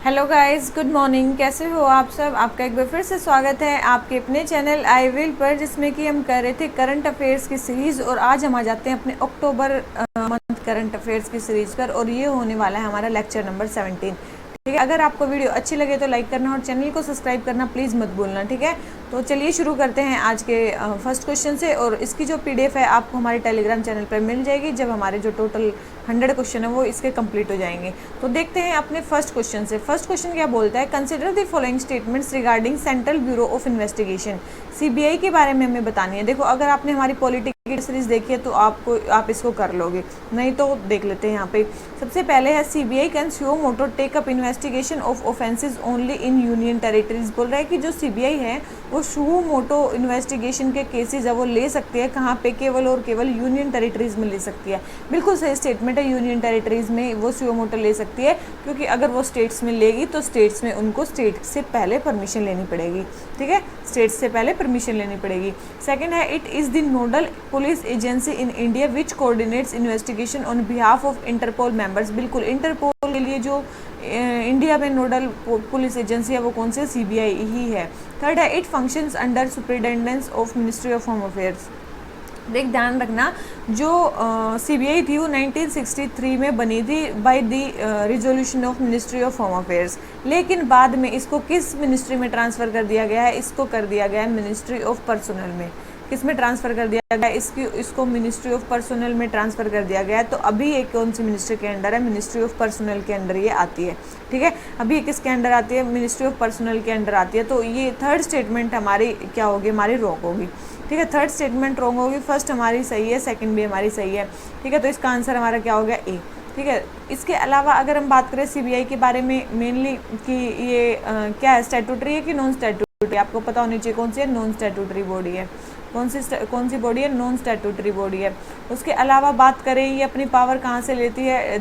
Hello guys, good morning. कैसे हो आप सब? आपका एक बार फिर से स्वागत है आपके अपने चैनल आई विल पर, जिसमें कि हम कर रहे थे करंट अफेयर्स की सीरीज़। और आज हम आ जाते हैं अपने अक्टूबर मंथ करंट अफेयर्स की सीरीज़ पर, और ये होने वाला है हमारा लेक्चर नंबर 17। ठीक है, अगर आपको वीडियो अच्छी लगे तो लाइक करना और चैनल को सब्सक्राइब करना प्लीज़ मत भूलना। ठीक है, तो चलिए शुरू करते हैं आज के फर्स्ट क्वेश्चन से। और इसकी जो पीडीएफ है आपको हमारे टेलीग्राम चैनल पर मिल जाएगी जब हमारे जो टोटल 100 क्वेश्चन है वो इसके कंप्लीट हो जाएंगे। तो देखते हैं अपने फर्स्ट क्वेश्चन से। फर्स्ट क्वेश्चन क्या बोलता है, consider the following statements regarding central bureau of investigation. CBI के बारे में हमें बतानी है। देखो, अगर आपने हमारी पॉलिटिकल सीरीज देखी है तो आप इसको कर लोगे, नहीं तो देख लेते हैं। यहाँ पे सबसे पहले है CBI can suo moto take up investigation of offences only in union territories. बोल रहा है कि जो सीबीआई है वो सुओ मोटो इन्वेस्टिगेशन के केसेस है वो ले सकती है। कहाँ पे? केवल और केवल यूनियन टेरिटरीज में ले सकती है। बिल्कुल सही स्टेटमेंट है, यूनियन टेरिटरीज में वो सुओ मोटो ले सकती है, क्योंकि अगर वो स्टेट्स में लेगी तो स्टेट्स में उनको स्टेट से पहले परमिशन लेनी पड़ेगी। ठीक है, स्टेट्स से पहले परमिशन लेनी पड़ेगी। सेकंड है, it is the nodal police agency in India which coordinates investigation on behalf of Interpol members. बिल्कुल, इंटरपोल के लिए जो इंडिया में नोडल पुलिस एजेंसी है वो कौन सी? सीबीआई ही है। थर्ड है, it functions under superintendence of ministry of home affairs. देख, ध्यान रखना, जो सीबीआई थी वो 1963 में बनी थी by the resolution of ministry of home affairs, लेकिन बाद में इसको किस मिनिस्ट्री में ट्रांसफ़र कर दिया गया है? इसको कर दिया गया है मिनिस्ट्री ऑफ पर्सनल में। किस में ट्रांसफ़र कर दिया गया है? इसको मिनिस्ट्री ऑफ पर्सनल में ट्रांसफ़र कर दिया गया है। तो अभी ये कौन सी मिनिस्ट्री के अंडर है? मिनिस्ट्री ऑफ पर्सनल के अंडर ये आती है। ठीक है, अभी ये किसके अंडर आती है? मिनिस्ट्री ऑफ पर्सनल के अंडर आती है। तो ये थर्ड स्टेटमेंट हमारी क्या होगी? हमारी रॉन्ग होगी। ठीक है, थर्ड स्टेटमेंट रॉन्ग होगी। फर्स्ट हमारी सही है, सेकंड भी हमारी सही है। ठीक है, तो इसका आंसर हमारा क्या हो गया? ए। ठीक है, इसके अलावा अगर हम बात करें सीबीआई के बारे में मेनली कि ये क्या है, स्टैट्यूटरी है कि नॉन स्टैट्यूटरी? आपको पता होनी चाहिए कौन सी है, नॉन स्टैट्यूटरी बॉडी है। कौन सी बॉडी है? नॉन स्टैट्यूटरी बॉडी है। उसके अलावा बात करें ये अपनी पावर कहाँ से लेती है?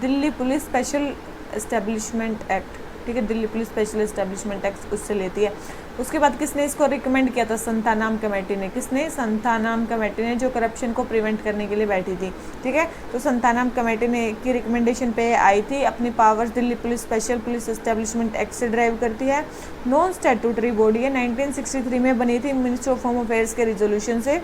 Delhi police special establishment act. ठीक है, Delhi police special establishment act उससे लेती है। उसके बाद किसने इसको रिकमेंड किया था? संथानाम कमेटी ने। किसने? संथानाम कमेटी ने, जो करप्शन को प्रिवेंट करने के लिए बैठी थी। ठीक है, तो संथानाम कमेटी ने की रिकमेंडेशन पे आई थी। अपनी powers Delhi police special police establishment act से ड्राइव करती है। नॉन स्टैट्यूटरी बॉडी है, 1963 में बनी थी मिनिस्ट्री ऑफ होम अफेयर्स के रिजोल्यूशन से,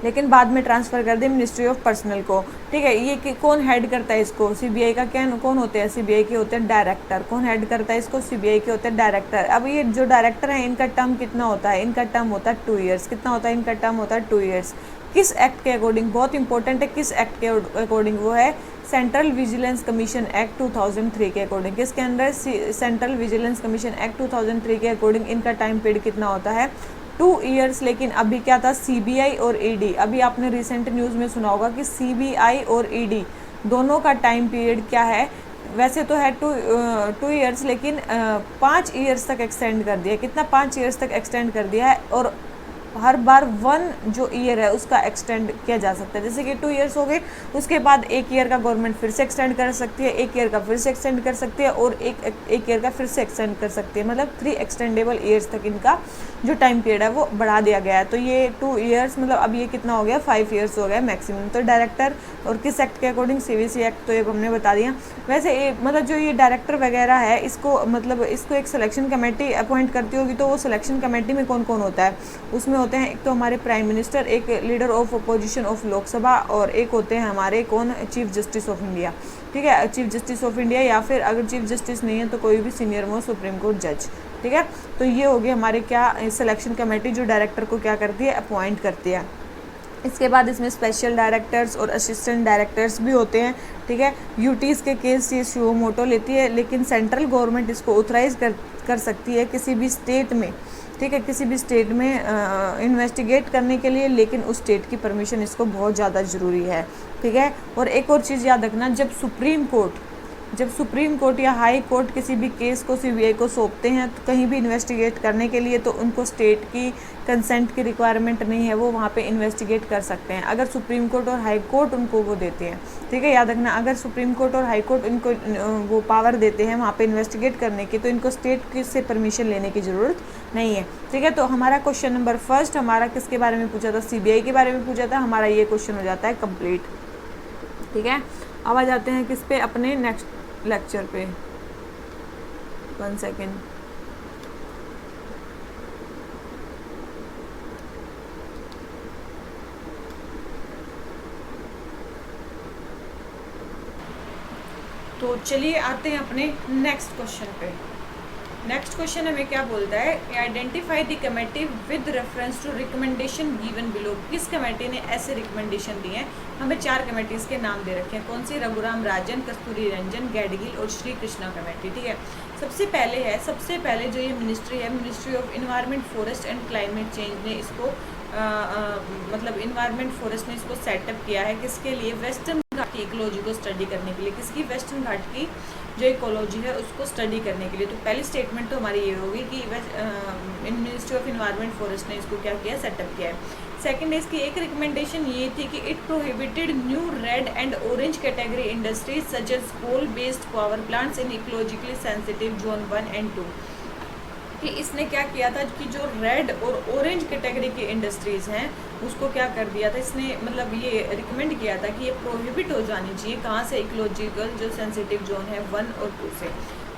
लेकिन बाद में ट्रांसफ़र कर दी मिनिस्ट्री ऑफ पर्सनल को। ठीक है, ये कौन हेड करता है इसको? सीबीआई का क्या कौन होते हैं? सीबीआई के होते हैं डायरेक्टर। कौन हेड करता है इसको? सीबीआई के होते हैं डायरेक्टर। अब ये जो डायरेक्टर है इनका टर्म कितना होता है? इनका टर्म होता है 2 ईयर्स। कितना होता है इनका टर्म? होता है 2 ईयर्स। किस एक्ट के अकॉर्डिंग? बहुत इंपॉर्टेंट है, किस एक्ट के अकॉर्डिंग? वो है सेंट्रल विजिलेंस कमीशन एक्ट 2003 के अकॉर्डिंग। किसके अंदर? सेंट्रल विजिलेंस कमीशन एक्ट 2003 के अकॉर्डिंग इनका टाइम पीरियड कितना होता है? 2 ईयर्स। लेकिन अभी क्या था? सीबीआई और ईडी। अभी आपने रिसेंट न्यूज़ में सुना होगा कि सीबीआई और ईडी दोनों का टाइम पीरियड क्या है? वैसे तो है 2 ईयर्स, लेकिन 5 ईयर्स तक एक्सटेंड कर दिया। कितना? 5 ईयर्स तक एक्सटेंड कर दिया है। और हर बार 1 जो ईयर है उसका एक्सटेंड किया जा सकता है। जैसे कि 2 ईयर्स हो गए, उसके बाद 1 ईयर का गवर्नमेंट फिर से एक्सटेंड कर सकती है, 1 ईयर का फिर से एक्सटेंड कर सकती है, और एक ईयर का फिर से एक्सटेंड कर सकती है। मतलब 3 एक्सटेंडेबल ईयर्स तक इनका जो टाइम पीरियड है वो बढ़ा दिया गया है। तो ये 2 ईयर्स, मतलब अब ये कितना हो गया? 5 ईयर्स हो गया मैक्सिमम। तो डायरेक्टर और किस एक्ट के अकॉर्डिंग? CVC act. तो ये हमने बता दिया। वैसे ये मतलब जो ये डायरेक्टर वगैरह है इसको मतलब इसको एक सिलेक्शन कमेटी अपॉइंट करती होगी। तो वो सिलेक्शन कमेटी में कौन कौन होता है? उसमें होते हैं एक तो हमारे प्राइम मिनिस्टर, एक leader of opposition of Lok Sabha, और एक होते हैं हमारे कौन? Chief justice of India. ठीक है, चीफ जस्टिस ऑफ इंडिया, या फिर अगर चीफ जस्टिस नहीं है तो कोई भी सीनियर मोस्ट सुप्रीम कोर्ट जज। ठीक है, तो ये हो गया हमारे क्या सिलेक्शन कमेटी जो डायरेक्टर को क्या करती है? अपॉइंट करती है। इसके बाद इसमें स्पेशल डायरेक्टर्स और असिस्टेंट डायरेक्टर्स भी होते हैं। ठीक है, यूटीज़ के केस ये सुओ मोटो लेती है, लेकिन सेंट्रल गवर्नमेंट इसको ऑथराइज कर सकती है किसी भी स्टेट में। ठीक है, किसी भी स्टेट में इन्वेस्टिगेट करने के लिए, लेकिन उस स्टेट की परमिशन इसको बहुत ज़्यादा ज़रूरी है। ठीक है, और एक और चीज़ याद रखना, जब सुप्रीम कोर्ट या हाई कोर्ट किसी भी केस को सीबीआई को सौंपते हैं तो कहीं भी इन्वेस्टिगेट करने के लिए, तो उनको स्टेट की कंसेंट की रिक्वायरमेंट नहीं है, वो वहाँ पे इन्वेस्टिगेट कर सकते हैं अगर सुप्रीम कोर्ट और हाई कोर्ट उनको वो देते हैं। ठीक है, याद रखना, अगर सुप्रीम कोर्ट और हाई कोर्ट इनको वो पावर देते हैं वहाँ पे इन्वेस्टिगेट करने की, तो इनको स्टेट से परमिशन लेने की ज़रूरत नहीं है। ठीक है, तो हमारा क्वेश्चन नंबर फर्स्ट हमारा किसके बारे में पूछा था? सीबीआई के बारे में पूछा था। हमारा ये क्वेश्चन हो जाता है कंप्लीट। ठीक है, अब आ जाते हैं किस पे? अपने नेक्स्ट लेक्चर पे। 1 सेकेंड। तो चलिए आते हैं अपने नेक्स्ट क्वेश्चन पे। नेक्स्ट क्वेश्चन हमें क्या बोलता है, identify the committee with reference to recommendation given below. किस कमेटी ने ऐसे रिकमेंडेशन दिए हैं? हमें 4 कमेटीज़ के नाम दे रखे हैं। कौन सी? रघुराम राजन, कस्तूरी रंजन, गैडगिल और श्री कृष्णा कमेटी। ठीक है, सबसे पहले जो ये मिनिस्ट्री है, ministry of environment, forest and climate change ने इसको मतलब इन्वायरमेंट फॉरेस्ट ने इसको सेटअप किया है। किसके लिए? वेस्टर्न घाट की इकोलॉजी को स्टडी करने के लिए। किसकी? वेस्टर्न घाट की जो इकोलॉजी है उसको स्टडी करने के लिए। तो पहली स्टेटमेंट तो हमारी ये होगी कि मिनिस्ट्री ऑफ इन्वायरमेंट फॉरेस्ट ने इसको क्या किया? सेटअप किया है। सेकंड, इसकी एक रिकमेंडेशन ये थी कि it prohibited new red and orange category industries such as coal based power plants in ecologically sensitive zone 1 and 2। कि इसने क्या किया था कि जो रेड और ऑरेंज कैटेगरी की इंडस्ट्रीज़ हैं उसको क्या कर दिया था इसने, मतलब ये रिकमेंड किया था कि ये प्रोहिबिट हो जानी चाहिए। कहाँ से? इकोलॉजिकल जो सेंसिटिव जोन है 1 और 2 से।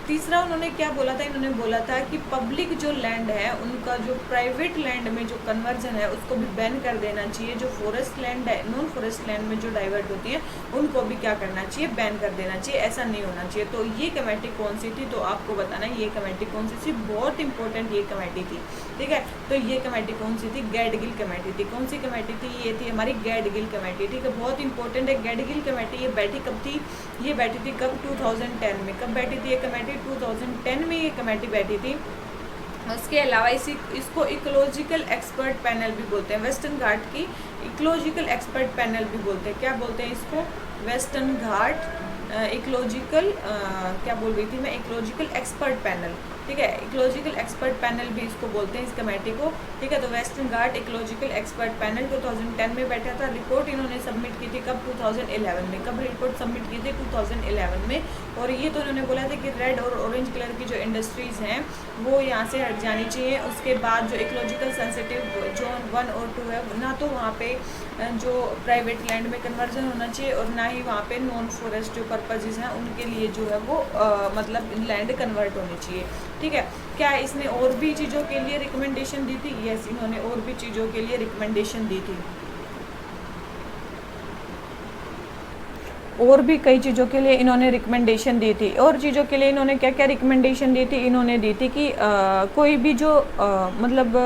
तीसरा उन्होंने क्या बोला था? इन्होंने बोला था कि पब्लिक जो लैंड है उनका जो प्राइवेट लैंड में जो कन्वर्जन है उसको भी बैन कर देना चाहिए। जो फॉरेस्ट लैंड है, नॉन फॉरेस्ट लैंड में जो डाइवर्ट होती है उनको भी क्या करना चाहिए? बैन कर देना चाहिए। ऐसा नहीं होना चाहिए। तो ये कमेटी कौन सी थी? तो आपको बताना है ये कमेटी कौन सी थी। बहुत इंपॉर्टेंट ये कमेटी थी। ठीक है, तो ये कमेटी कौन सी थी? गैडगिल कमेटी थी। कौन सी कमेटी थी? ये थी हमारी गैडगिल कमेटी। ठीक है, बहुत इंपॉर्टेंट है गैडगिल कमेटी। ये बैठी कब थी? ये बैठी थी कब? 2010 में। कब बैठी थी ये कमेटी? 2010 में ये कमेटी बैठी थी। उसके अलावा इसको इकोलॉजिकल एक्सपर्ट पैनल भी बोलते हैं। वेस्टर्न घाट की इकोलॉजिकल एक्सपर्ट पैनल भी बोलते हैं। क्या बोलते हैं इसको? वेस्टर्न घाट इकोलॉजिकल क्या बोल रही थी मैं? Ecological expert panel. ठीक है, इकोलॉजिकल एक्सपर्ट पैनल भी इसको बोलते हैं इस कमेटी को। ठीक है, तो वेस्टर्न घाट इकोलॉजिकल एक्सपर्ट पैनल 2010 में बैठा था। रिपोर्ट इन्होंने सबमिट की थी कब? 2011 में। कब रिपोर्ट सबमिट की थी? 2011 में। और ये तो उन्होंने बोला था कि रेड और ऑरेंज कलर की जो इंडस्ट्रीज़ हैं वो यहाँ से हट जानी चाहिए। उसके बाद जो इकोलॉजिकल सेंसिटिव जोन 1 और 2 है, ना तो वहाँ पे जो प्राइवेट लैंड में कन्वर्जन होना चाहिए और ना ही वहाँ पे नॉन फॉरेस्ट जो पर्पजेज़ हैं उनके लिए जो है वो मतलब लैंड कन्वर्ट होनी चाहिए। ठीक है, क्या इसने और भी चीज़ों के लिए रिकमेंडेशन दी थी? यस, इन्होंने और भी चीज़ों के लिए रिकमेंडेशन दी थी। और भी कई चीज़ों के लिए इन्होंने रिकमेंडेशन दी थी। और चीज़ों के लिए इन्होंने क्या क्या रिकमेंडेशन दी थी? इन्होंने दी थी कि कोई भी जो मतलब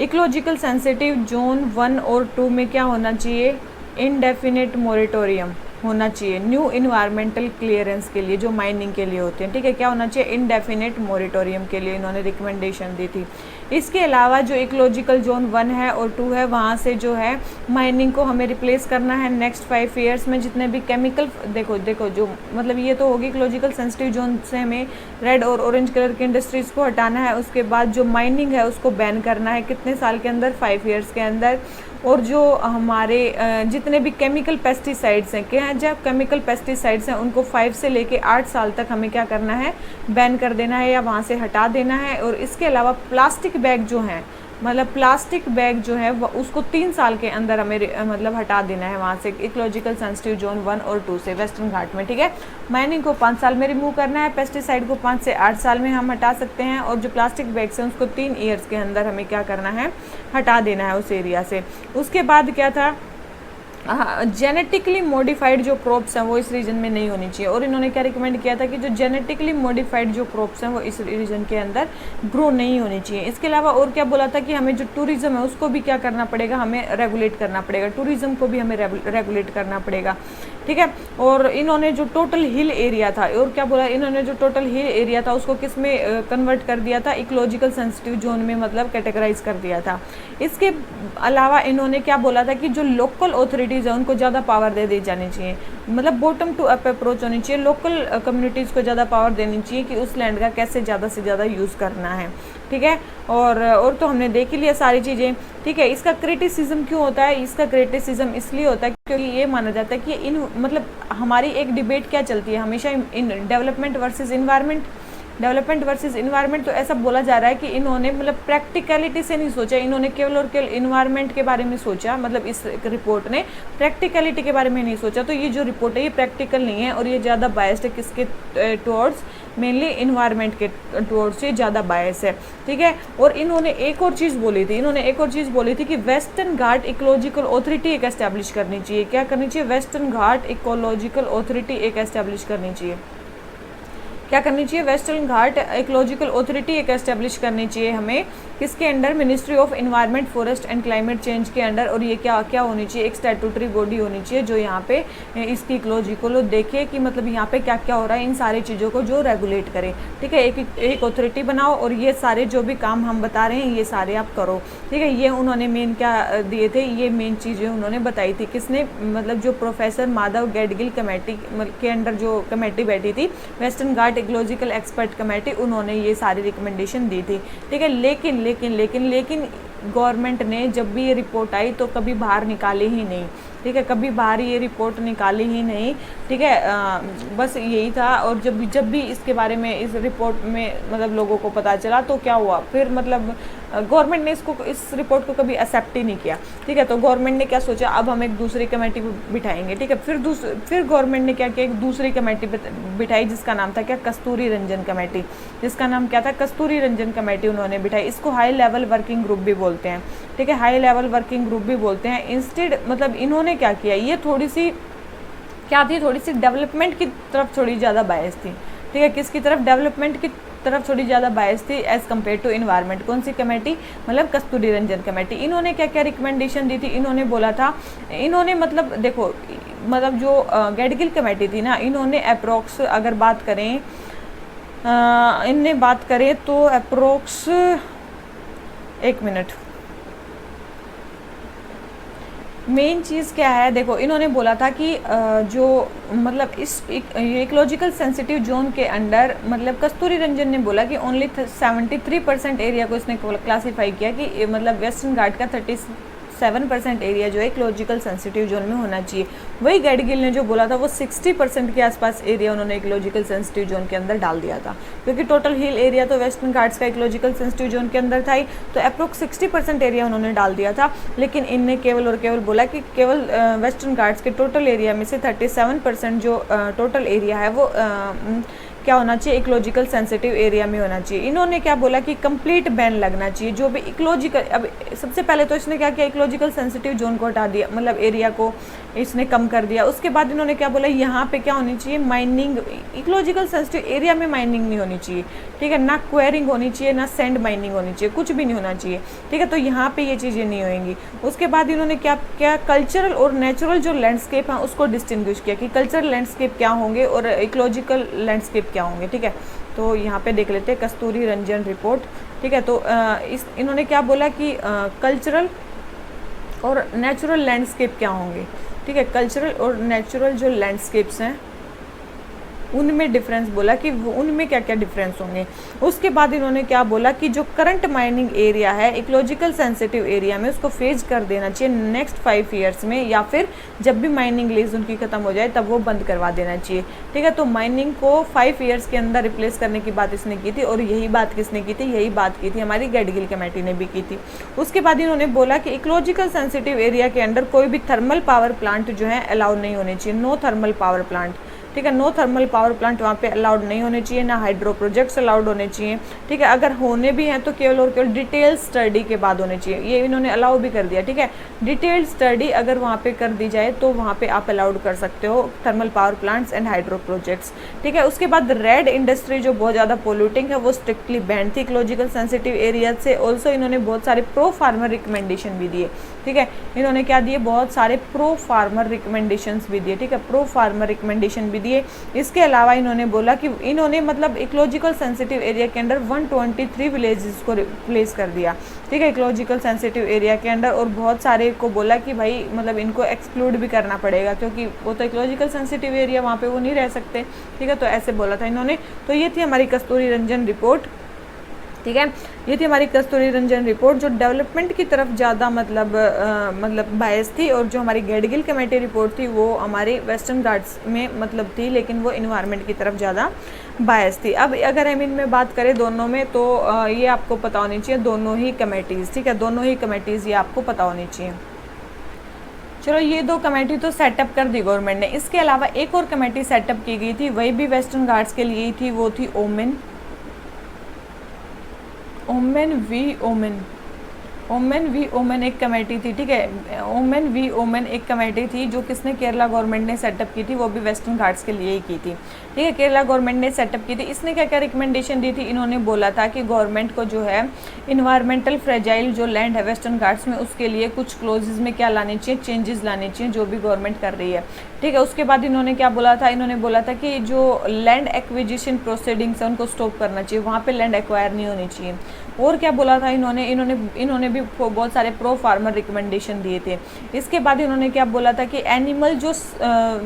इकोलॉजिकल सेंसिटिव जोन 1 और 2 में क्या होना चाहिए? इनडेफिनिट मोरेटोरियम होना चाहिए न्यू इन्वायरमेंटल क्लियरेंस के लिए, जो माइनिंग के लिए होते हैं। ठीक है, क्या होना चाहिए? इनडेफिनिट मोरेटोरियम के लिए इन्होंने रिकमेंडेशन दी थी। इसके अलावा जो इकोलॉजिकल जोन 1 है और 2 है वहाँ से जो है माइनिंग को हमें रिप्लेस करना है नेक्स्ट 5 ईयर्स में। जितने भी केमिकल देखो जो मतलब ये तो होगी इकोलॉजिकल सेंसिटिव जोन से हमें रेड और ऑरेंज कलर की इंडस्ट्रीज़ को हटाना है। उसके बाद जो माइनिंग है उसको बैन करना है कितने साल के अंदर? 5 ईयर्स के अंदर। और जो हमारे जितने भी केमिकल पेस्टिसाइड्स हैं, क्या हैं जब केमिकल पेस्टिसाइड्स हैं उनको 5 से लेके 8 साल तक हमें क्या करना है? बैन कर देना है या वहाँ से हटा देना है। और इसके अलावा प्लास्टिक बैग जो हैं, मतलब प्लास्टिक बैग जो है वो उसको 3 साल के अंदर हमें मतलब हटा देना है वहाँ से इकोलॉजिकल सेंसिटिव जोन 1 और 2 से वेस्टर्न घाट में। ठीक है, माइनिंग को 5 साल में रिमूव करना है, पेस्टिसाइड को 5 से 8 साल में हम हटा सकते हैं। और जो प्लास्टिक बैग्स हैं उसको 3 ईयर्स के अंदर हमें क्या करना है? हटा देना है उस एरिया से। उसके बाद क्या था? जेनेटिकली मॉडिफाइड जो क्रॉप्स हैं वो इस रीजन में नहीं होनी चाहिए। और इन्होंने क्या रिकमेंड किया था कि जो जेनेटिकली मॉडिफाइड जो क्रॉप्स हैं वो इस रीजन के अंदर ग्रो नहीं होनी चाहिए। इसके अलावा और क्या बोला था कि हमें जो टूरिज्म है उसको भी क्या करना पड़ेगा? हमें रेगुलेट करना पड़ेगा। टूरिज्म को भी हमें रेगुलेट करना पड़ेगा। ठीक है, और इन्होंने जो टोटल हिल एरिया था, और क्या बोला इन्होंने, जो टोटल हिल एरिया था उसको किस में कन्वर्ट कर दिया था? इकोलॉजिकल सेंसिटिव जोन में, मतलब कैटेगराइज कर दिया था। इसके अलावा इन्होंने क्या बोला था कि जो लोकल ऑथोरिटीज़ है उनको ज़्यादा पावर दे दी जानी चाहिए, मतलब बॉटम टू अप अप्रोच होनी चाहिए। लोकल कम्युनिटीज़ को ज़्यादा पावर देनी चाहिए कि उस लैंड का कैसे ज़्यादा से ज़्यादा यूज़ करना है। ठीक है, और तो हमने देख ही लिया सारी चीज़ें। ठीक है, इसका क्रिटिसिज्म क्यों होता है? इसका क्रिटिसिज्म इसलिए होता है क्योंकि ये माना जाता है कि मतलब हमारी एक डिबेट क्या चलती है हमेशा, in development versus environment. Development versus environment, तो ऐसा बोला जा रहा है कि इन्होंने मतलब प्रैक्टिकलिटी से नहीं सोचा, इन्होंने केवल और केवल इन्वायरमेंट के बारे में सोचा, मतलब इस रिपोर्ट ने प्रैक्टिकलिटी के बारे में नहीं सोचा। तो ये जो रिपोर्ट है ये प्रैक्टिकल नहीं है और ये ज़्यादा बायस्ड है किसके टुवर्ड्स, मेनली इन्वायरमेंट के टुवर्ड्स ये ज़्यादा बायस है, ठीक है। और इन्होंने एक और चीज़ बोली थी कि वेस्टर्न घाट इकोलॉजिकल ऑथोरिटी एक एस्टैब्लिश करनी चाहिए। क्या करनी चाहिए? वेस्टर्न घाट इकोलॉजिकल ऑथोरिटी एक एस्टैब्लिश करनी चाहिए। क्या करनी चाहिए? वेस्टर्न घाट इकोलॉजिकल ऑथोरिटी एक एस्टेब्लिश करनी चाहिए हमें, किसके under? Ministry of environment, forest and climate change के अंडर। और ये क्या क्या होनी चाहिए? एक स्टैट्यूटरी बॉडी होनी चाहिए जो यहाँ पे इसकी इकोलॉजी को देखे कि मतलब यहाँ पे क्या क्या हो रहा है, इन सारी चीज़ों को जो रेगुलेट करे, ठीक है। एक ऑथोरिटी बनाओ और ये सारे जो भी काम हम बता रहे हैं ये सारे आप करो, ठीक है। ये उन्होंने मेन क्या दिए थे, ये मेन चीज़ें उन्होंने बताई थी। किसने? मतलब जो प्रोफेसर माधव गैडगिल कमेटी के अंडर जो कमेटी बैठी थी, वेस्टर्न घाट इकोलॉजिकल एक्सपर्ट कमेटी, उन्होंने ये सारी रिकमेंडेशन दी थी, ठीक है। लेकिन गवर्नमेंट ने जब भी ये रिपोर्ट आई तो कभी बाहर निकाली ही नहीं, ठीक है। कभी बाहर ये रिपोर्ट निकाली ही नहीं, ठीक है। बस यही था। और जब भी इसके बारे में, इस रिपोर्ट में मतलब लोगों को पता चला तो क्या हुआ फिर, मतलब गवर्नमेंट ने इस रिपोर्ट को कभी एक्सेप्ट ही नहीं किया, ठीक है। तो गवर्नमेंट ने क्या सोचा, अब हम एक दूसरी कमेटी बिठाएंगे, ठीक है। फिर गवर्नमेंट ने क्या किया, एक दूसरी कमेटी बिठाई जिसका नाम था क्या? कस्तूरी रंजन कमेटी। जिसका नाम क्या था? कस्तूरी रंजन कमेटी उन्होंने बिठाई। इसको हाई लेवल वर्किंग ग्रुप भी बोलते हैं, ठीक है। हाई लेवल वर्किंग ग्रुप भी बोलते हैं। इंस्टेड मतलब इन्होंने क्या किया, ये थोड़ी सी डेवलपमेंट की तरफ थोड़ी ज़्यादा बायस थी, ठीक है। किसकी तरफ? डेवलपमेंट की तरफ थोड़ी ज़्यादा बायस थी एज़ कम्पेयर टू इन्वायरमेंट। कौन सी कमेटी? मतलब कस्तूरी रंजन कमेटी। इन्होंने क्या क्या रिकमेंडेशन दी थी? इन्होंने बोला था, इन्होंने मतलब देखो, मतलब जो गैडगिल कमेटी थी ना, इन्होंने अप्रोक्स अगर बात करें, इनने बात करें तो अप्रोक्स, एक मिनट, मेन चीज़ क्या है देखो, इन्होंने बोला था कि जो मतलब इस इकोलॉजिकल सेंसिटिव जोन के अंडर, मतलब कस्तूरी रंजन ने बोला कि ओनली 73% एरिया को इसने क्लासीफाई किया कि मतलब वेस्टर्न घाट का 37% एरिया जो है इकोलॉजिकल सेंसिटिव जोन में होना चाहिए। वही गैडगिल ने जो बोला था वो 60% के आसपास एरिया उन्होंने इकोलॉजिकल सेंसिटिव जोन के अंदर डाल दिया था, क्योंकि टोटल हिल एरिया तो वेस्टर्न घाट्स का इकोलॉजिकल सेंसिटिव जोन के अंदर था ही, तो अप्रोक्स 60% एरिया उन्होंने डाल दिया था। लेकिन इनने केवल और केवल बोला कि केवल वेस्टर्न घाट्स के टोटल एरिया में से 37% जो टोटल एरिया है वो क्या होना चाहिए? इकोलॉजिकल सेंसिटिव एरिया में होना चाहिए। इन्होंने क्या बोला कि कंप्लीट बैन लगना चाहिए जो भी इकोलॉजिकल, अब सबसे पहले तो इसने क्या किया, इकोलॉजिकल सेंसिटिव जोन को हटा दिया, मतलब एरिया को इसने कम कर दिया। उसके बाद इन्होंने क्या बोला, यहाँ पे क्या होनी चाहिए? माइनिंग, इकोलॉजिकल सेंसिटिव एरिया में माइनिंग नहीं होनी चाहिए, ठीक है। ना क्वेरिंग होनी चाहिए, ना सैंड माइनिंग होनी चाहिए, कुछ भी नहीं होना चाहिए, ठीक है। तो यहाँ पे ये चीज़ें नहीं होंगी। उसके बाद इन्होंने क्या क्या कल्चरल और नेचुरल जो लैंडस्केप है उसको डिस्टिंग्विश किया कि कल्चरल लैंडस्केप क्या होंगे और इकोलॉजिकल लैंडस्केप क्या होंगे, ठीक है। तो यहाँ पे देख लेते हैं कस्तूरी रंजन रिपोर्ट, ठीक है। तो इन्होंने क्या बोला कि कल्चरल और नेचुरल लैंडस्केप क्या होंगे, ठीक है। कल्चरल और नेचुरल जो लैंडस्केप्स हैं उनमें डिफरेंस बोला कि उनमें क्या क्या डिफरेंस होंगे। उसके बाद इन्होंने क्या बोला कि जो करंट माइनिंग एरिया है इकोलॉजिकल सेंसिटिव एरिया में उसको फेज कर देना चाहिए नेक्स्ट 5 ईयर्स में, या फिर जब भी माइनिंग लीज उनकी ख़त्म हो जाए तब वो बंद करवा देना चाहिए, ठीक है। तो माइनिंग को 5 ईयर्स के अंदर रिप्लेस करने की बात इसने की थी, और यही बात किसने की थी? यही बात की थी हमारी गैडगिल कमेटी ने भी की थी। उसके बाद इन्होंने बोला कि इकोलॉजिकल सेंसिटिव एरिया के अंदर कोई भी थर्मल पावर प्लांट जो है अलाउड नहीं होने चाहिए, नो थर्मल पावर प्लांट, ठीक है। नो थर्मल पावर प्लांट वहाँ पे अलाउड नहीं होने चाहिए, ना हाइड्रो प्रोजेक्ट्स अलाउड होने चाहिए, ठीक है। अगर होने भी हैं तो केवल और केवल डिटेल स्टडी के बाद होने चाहिए, ये इन्होंने अलाउ भी कर दिया, ठीक है। डिटेल्ड स्टडी अगर वहाँ पे कर दी जाए तो वहाँ पे आप अलाउड कर सकते हो thermal power plants and hydro projects, ठीक है। उसके बाद रेड इंडस्ट्री जो बहुत ज़्यादा पोल्यूटिंग है वो स्ट्रिक्टली बैंड थी इकोलॉजिकल सेंसिटिव एरिया से। ऑल्सो इन्होंने बहुत सारे प्रो फार्मर रिकमेंडेशन भी दिए, ठीक है। इन्होंने क्या दिए? बहुत सारे प्रो फार्मर रिकमेंडेशन भी दिए, ठीक है। प्रो फार्मर रिकमेंडेशन भी दिए। इसके अलावा इन्होंने बोला कि इन्होंने मतलब इकोलॉजिकल सेंसिटिव एरिया के अंडर 123 विलेजेस को रिप्लेस कर दिया, ठीक है, इकोलॉजिकल सेंसिटिव एरिया के अंडर। और बहुत सारे को बोला कि भाई मतलब इनको एक्सक्लूड भी करना पड़ेगा क्योंकि वो तो इकोलॉजिकल सेंसिटिव एरिया, वहाँ पे वो नहीं रह सकते, ठीक है। तो ऐसे बोला था इन्होंने। तो ये थी हमारी कस्तूरी रंजन रिपोर्ट, ठीक है। ये थी हमारी कस्तूरी रंजन रिपोर्ट जो डेवलपमेंट की तरफ ज़्यादा मतलब बायस थी, और जो हमारी गैडगिल कमेटी रिपोर्ट थी वो हमारी वेस्टर्न घाट्स में मतलब थी, लेकिन वो इन्वायरमेंट की तरफ ज़्यादा बायस थी। अब अगर हम इनमें बात करें दोनों में, तो ये आपको पता होनी चाहिए दोनों ही कमेटीज़, ठीक है, दोनों ही कमेटीज़ ये आपको पता होनी चाहिए। चलो ये दो कमेटी तो सेटअप कर दी गवर्नमेंट ने। इसके अलावा एक और कमेटी सेटअप की गई थी, वही भी वेस्टर्न घाट्स के लिए ही थी, वो थी ओमेन वी ओमेन एक कमेटी थी, ठीक है। ओमेन वी ओमेन एक कमेटी थी जो किसने केरला गवर्नमेंट ने सेटअप की थी, वो भी वेस्टर्न घाट्स के लिए ही की थी, ठीक है। केरला गवर्नमेंट ने सेटअप की थी। इसने क्या क्या रिकमेंडेशन दी थी, इन्होंने बोला था कि गवर्नमेंट को जो है इन्वायरमेंटल फ्रेजाइल जो लैंड है वेस्टर्न घाट्स में, उसके लिए कुछ क्लोजेज में क्या लाने चाहिए, चेंजेस लाने चाहिए, जो भी गवर्नमेंट कर रही है, ठीक है। उसके बाद इन्होंने क्या बोला था, इन्होंने बोला था कि जो लैंड एक्विजिशन प्रोसीडिंग्स है उनको स्टॉप करना चाहिए, वहाँ पे लैंड एक्वायर नहीं होनी चाहिए। और क्या बोला था इन्होंने भी बहुत सारे प्रो फार्मर रिकमेंडेशन दिए थे। इसके बाद इन्होंने क्या बोला था कि एनिमल जो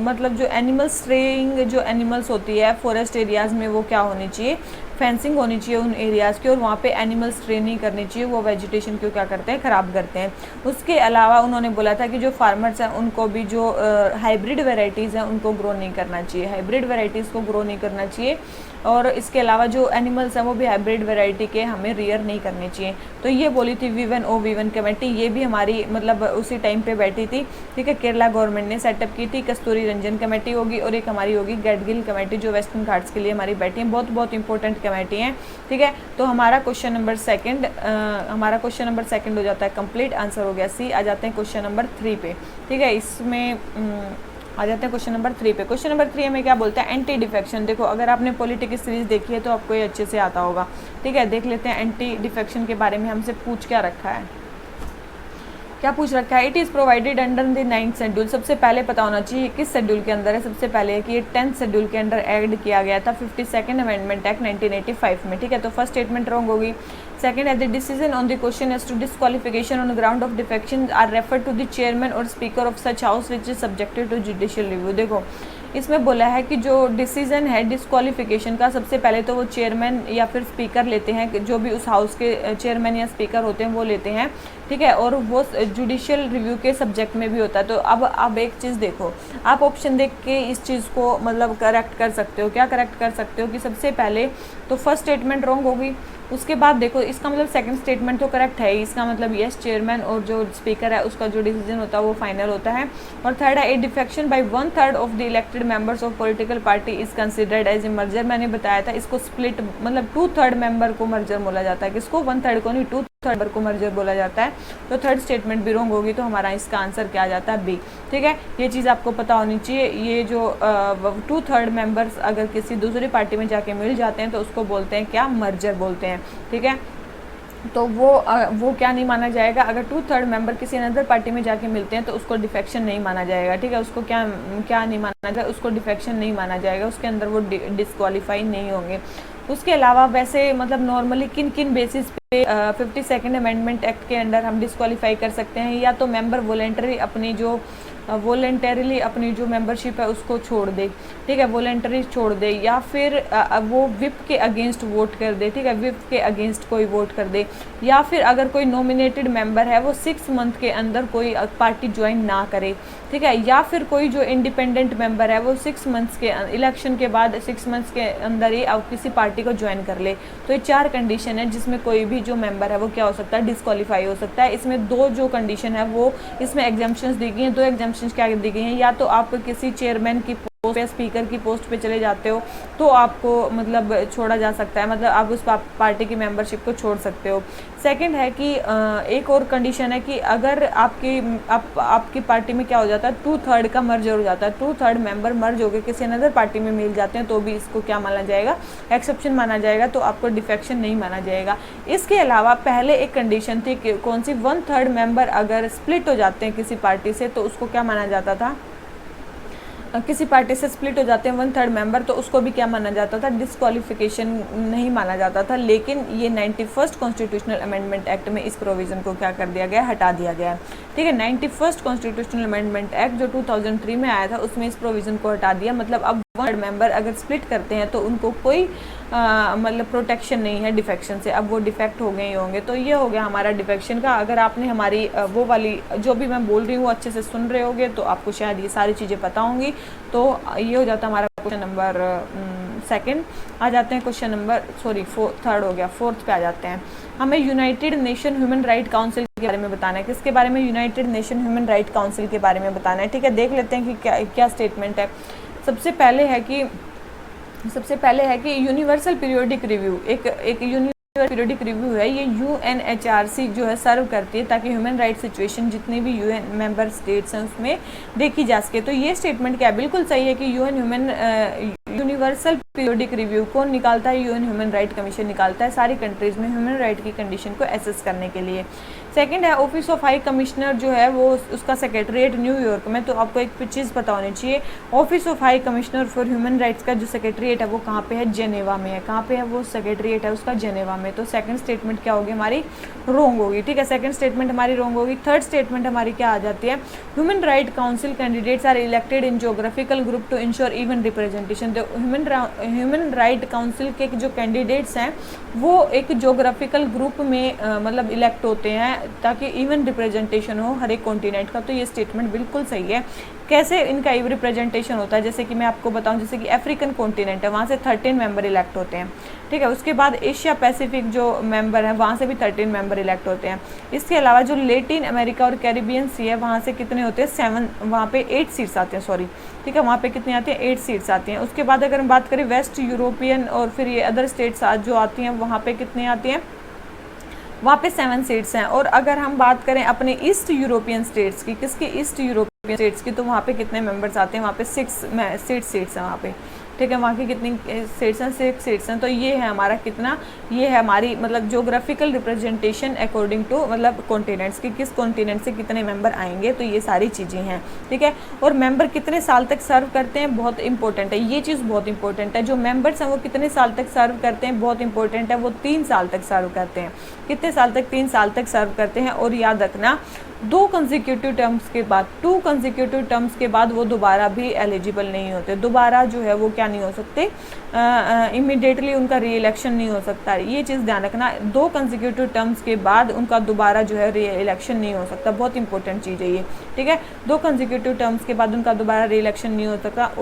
मतलब जो एनिमल स्ट्रेइंग जो एनिमल्स होती है फॉरेस्ट एरियाज़ में, वो क्या होनी चाहिए, फेंसिंग होनी चाहिए उन एरियाज़ की, और वहाँ पे एनिमल स्ट्रे नहीं करनी चाहिए, वो वेजिटेशन को क्या करते हैं, ख़राब करते हैं। उसके अलावा उन्होंने बोला था कि जो फार्मर्स हैं उनको भी जो हाइब्रिड वेराइटीज़ हैं उनको ग्रो नहीं करना चाहिए, हाइब्रिड वेराइटीज़ को ग्रो नहीं करना चाहिए। और इसके अलावा जो एनिमल्स हैं वो भी हाइब्रिड वेराइटी के हमें रियर नहीं करने चाहिए। तो ये बोली थी वी1 कमेटी, ये भी हमारी मतलब उसी टाइम पे बैठी थी, ठीक है। केरला गवर्नमेंट ने सेटअप की थी। कस्तूरी रंजन कमेटी होगी, और एक हमारी होगी गैडगिल कमेटी जो वेस्टर्न घाट्स के लिए हमारी बैठी है। बहुत बहुत इंपॉर्टेंट कमेटी हैं, ठीक है। तो हमारा क्वेश्चन नंबर सेकंड हो जाता है कंप्लीट, आंसर हो गया सी। आ जाते हैं क्वेश्चन नंबर 3 पे, ठीक है। इसमें आ जाते हैं क्वेश्चन नंबर 3 पे। क्वेश्चन नंबर 3 में क्या बोलते हैं, एंटी डिफेक्शन। देखो अगर आपने पॉलिटिक्स की सीरीज देखी है तो आपको ये अच्छे से आता होगा, ठीक है। देख लेते हैं एंटी डिफेक्शन के बारे में हमसे पूछ क्या रखा है, क्या पूछ रखा है। It is provided under the 9th schedule. सबसे पहले पता होना चाहिए किस शेड्यूल के अंदर है। सबसे पहले है कि ये 10th शेड्यूल के अंदर ऐड किया गया था 52nd अमेंडमेंट एक्ट 1985 में, ठीक है। तो फर्स्ट स्टेटमेंट रॉन्ग होगी। सेकंड है the decision on the question as to disqualification on ground of defection are refer to the chairman और speaker of such house which is subjected to judicial review. देखो इसमें बोला है कि जो decision है डिस्क्वालिफिकेशन का, सबसे पहले तो वो चेयरमैन या फिर स्पीकर लेते हैं, जो भी उस हाउस के चेयरमैन या स्पीकर होते हैं वो लेते हैं, ठीक है। और वो जुडिशियल रिव्यू के सब्जेक्ट में भी होता है। तो अब एक चीज़ देखो, आप ऑप्शन देख के इस चीज़ को मतलब करेक्ट कर सकते हो। क्या करेक्ट कर सकते हो कि सबसे पहले तो फर्स्ट स्टेटमेंट रॉन्ग होगी, उसके बाद देखो इसका मतलब सेकंड स्टेटमेंट तो करेक्ट है, इसका मतलब यस चेयरमैन और जो स्पीकर है उसका जो डिसीजन होता है वो फाइनल होता है। और थर्ड है a defection by 1/3 of the elected members of political party is considered as a merger. मैंने बताया था इसको स्प्लिट मतलब 2/3 मेंबर को मर्जर बोला जाता है, किसको 1/3 को नहीं 2/3 मेंबर को मर्जर बोला जाता है। तो थर्ड स्टेटमेंट भी रॉन्ग होगी, तो हमारा इसका आंसर क्या आ जाता है बी, ठीक है। ये चीज़ आपको पता होनी चाहिए। ये जो 2/3 मेंबर्स अगर किसी दूसरी पार्टी में जाके मिल जाते हैं तो उसको बोलते हैं क्या, मर्जर बोलते हैं, ठीक है। तो वो क्या नहीं माना जाएगा, अगर 2/3 मेंबर किसी अनदर पार्टी में जाके मिलते हैं तो उसको डिफेक्शन नहीं माना जाएगा, ठीक है। उसको क्या नहीं माना जाएगा, उसको डिफेक्शन नहीं माना जाएगा, उसके अंदर वो डिस्क्वालीफाई नहीं होंगे। उसके अलावा वैसे मतलब नॉर्मली किन किन बेसिस पे 52nd अमेंडमेंट एक्ट के अंडर हम डिस्क्वालीफाई कर सकते हैं, या तो मेंबर वॉलेंटरीली अपनी जो मेंबरशिप है उसको छोड़ दे, ठीक है, वॉलेंटरी छोड़ दे, या फिर वो विप के अगेंस्ट वोट कर दे, ठीक है, विप के अगेंस्ट कोई वोट कर दे, या फिर अगर कोई नॉमिनेटेड मेंबर है वो 6 मंथ के अंदर कोई पार्टी ज्वाइन ना करे, ठीक है, या फिर कोई जो इंडिपेंडेंट मेंबर है वो 6 मंथ्स के इलेक्शन के बाद 6 मंथ्स के अंदर ही अब किसी पार्टी को ज्वाइन कर ले। तो ये 4 कंडीशन है जिसमें कोई भी जो मेंबर है वो क्या हो सकता है, डिस्क्वालीफाई हो सकता है। इसमें 2 जो कंडीशन है वो इसमें एग्जाम्पशंस दी गई हैं। 2 एग्जाम्पशंस क्या दी गई हैं, या तो आप किसी चेयरमैन की पोस्ट पे, स्पीकर की पोस्ट पे चले जाते हो तो आपको मतलब छोड़ा जा सकता है, मतलब आप उस पार्टी की मेंबरशिप को छोड़ सकते हो। सेकंड है कि एक और कंडीशन है कि अगर आपकी पार्टी में क्या हो जाता है, 2/3 का मर्ज हो जाता है, 2/3 मेंबर मर्ज हो गए किसी अनदर पार्टी में मिल जाते हैं तो भी इसको क्या माना जाएगा, एक्सेप्शन माना जाएगा, तो आपको डिफेक्शन नहीं माना जाएगा। इसके अलावा पहले एक कंडीशन थी कि कौन सी, 1/3 मेंबर अगर स्प्लिट हो जाते हैं किसी पार्टी से तो उसको क्या माना जाता था, किसी पार्टी से स्प्लिट हो जाते हैं 1/3 मेंबर तो उसको भी क्या माना जाता था, डिस्क्वालिफिकेशन नहीं माना जाता था। लेकिन ये 91st कॉन्स्टिट्यूशनल अमेंडमेंट एक्ट में इस प्रोविज़न को क्या कर दिया गया, हटा दिया गया है, ठीक है। 91st कॉन्स्टिट्यूशनल अमेंडमेंट एक्ट जो 2003 में आया था उसमें इस प्रोविज़न को हटा दिया, मतलब अब मेंबर अगर स्प्लिट करते हैं तो उनको कोई मतलब प्रोटेक्शन नहीं है डिफेक्शन से। अब वो डिफेक्ट हो गए ही होंगे। तो ये हो गया हमारा डिफेक्शन का। अगर आपने हमारी वो वाली जो भी मैं बोल रही हूँ अच्छे से सुन रहे होगे तो आपको शायद ये सारी चीज़ें पता होंगी। तो ये हो जाता हमारा क्वेश्चन नंबर सेकंड। आ जाते हैं क्वेश्चन नंबर थर्ड हो गया, फोर्थ पे आ जाते हैं। हमें United nation human right council के बारे में बताना है। किसके बारे में? United nation human right council के बारे में बताना है। ठीक है, देख लेते हैं कि क्या स्टेटमेंट है। सबसे पहले है कि यूनिवर्सल पीरियोडिक रिव्यू एक यूनिवर्सल पीरियोडिक रिव्यू है। ये UNHRC जो है सर्व करती है ताकि ह्यूमन राइट सिचुएशन जितने भी UN मेंबर स्टेट्स हैं उसमें देखी जा सके। तो ये स्टेटमेंट क्या बिल्कुल सही है कि यूनिवर्सल पीरियोडिक रिव्यू कौन निकालता है? UN ह्यूमन राइट कमीशन निकालता है सारी कंट्रीज़ में ह्यूमन राइट की कंडीशन को एसेस करने के लिए। सेकंड है ऑफिस ऑफ हाई कमिश्नर जो है वो उसका सेक्रेटरीट न्यूयॉर्क में। तो आपको एक चीज़ पता होनी चाहिए, office of high commissioner for human rights का जो सेक्रेटरीट है वो कहाँ पे है? जेनेवा में है। कहाँ पे है वो सेक्रेटरीट है उसका? जेनेवा में। तो सेकंड स्टेटमेंट क्या होगी हमारी? रॉन्ग होगी। ठीक है, सेकंड स्टेटमेंट हमारी रॉन्ग होगी। थर्ड स्टेटमेंट हमारी क्या आ जाती है? Human right council candidates are elected in geographical group to ensure even representation. तो ह्यूमन राइट काउंसिल के जो कैंडिडेट्स हैं वो एक जोग्राफिकल ग्रुप में मतलब इलेक्ट होते हैं ताकि इवन रिप्रेजेंटेशन हो हर एक कॉन्टिनेंट का। तो ये स्टेटमेंट बिल्कुल सही है। कैसे इनका इवन रिप्रेजेंटेशन होता है? जैसे कि मैं आपको बताऊं, जैसे कि अफ्रीकन कॉन्टिनेंट है वहाँ से 13 मेंबर इलेक्ट होते हैं। ठीक है, उसके बाद एशिया पैसिफिक जो मेंबर है वहाँ से भी 13 मेंबर इलेक्ट होते हैं। इसके अलावा जो लेटिन अमेरिका और कैरिबियन सी है वहाँ से कितने होते हैं? 7, वहाँ पे 8 सीट्स आते हैं। सॉरी, ठीक है, वहाँ पे कितनी आती हैं? 8 सीट्स आती हैं। उसके बाद अगर हम बात करें वेस्ट यूरोपियन और फिर ये अदर स्टेट्स जो आती हैं वहाँ पे कितनी आती हैं? वहाँ पे 7 सीट्स हैं। और अगर हम बात करें अपने ईस्ट यूरोपियन स्टेट्स की, किसकी? ईस्ट यूरोपियन स्टेट्स की, तो वहाँ पे कितने मेंबर्स आते हैं? वहाँ पे 6 सीट्स हैं वहाँ पे। ठीक है, वहाँ की कितनी सीट्स हैं? 6 सीट्स हैं। तो ये है हमारा कितना? ये है हमारी मतलब जोग्राफिकल रिप्रेजेंटेशन अकॉर्डिंग टू मतलब कॉन्टिनेंट्स की, किस कॉन्टिनेंट से कितने मेंबर आएंगे। तो ये सारी चीज़ें हैं। ठीक है, और मेंबर कितने साल तक सर्व करते हैं? बहुत इंपॉर्टेंट है, ये चीज़ बहुत इंपॉर्टेंट है। जो मेंबर्स हैं वो कितने साल तक सर्व करते हैं? बहुत इंपॉर्टेंट है, वो 3 साल तक सर्व करते हैं। कितने साल तक? 3 साल तक सर्व करते हैं। और याद रखना 2 कंसेक्यूटिव टर्म्स के बाद, 2 कंसेक्यूटिव टर्म्स के बाद वो दोबारा भी एलिजिबल नहीं होते। दोबारा जो है वो क्या नहीं हो सकते? इमीडिएटली उनका री इलेक्शन नहीं हो सकता। ये चीज़ ध्यान रखना, 2 कंसेक्यूटिव टर्म्स के बाद उनका दोबारा जो है री इलेक्शन नहीं हो सकता। बहुत इंपॉर्टेंट चीज़ है ये। ठीक है, 2 कंसेक्यूटिव टर्म्स के बाद उनका दोबारा री इलेक्शन नहीं हो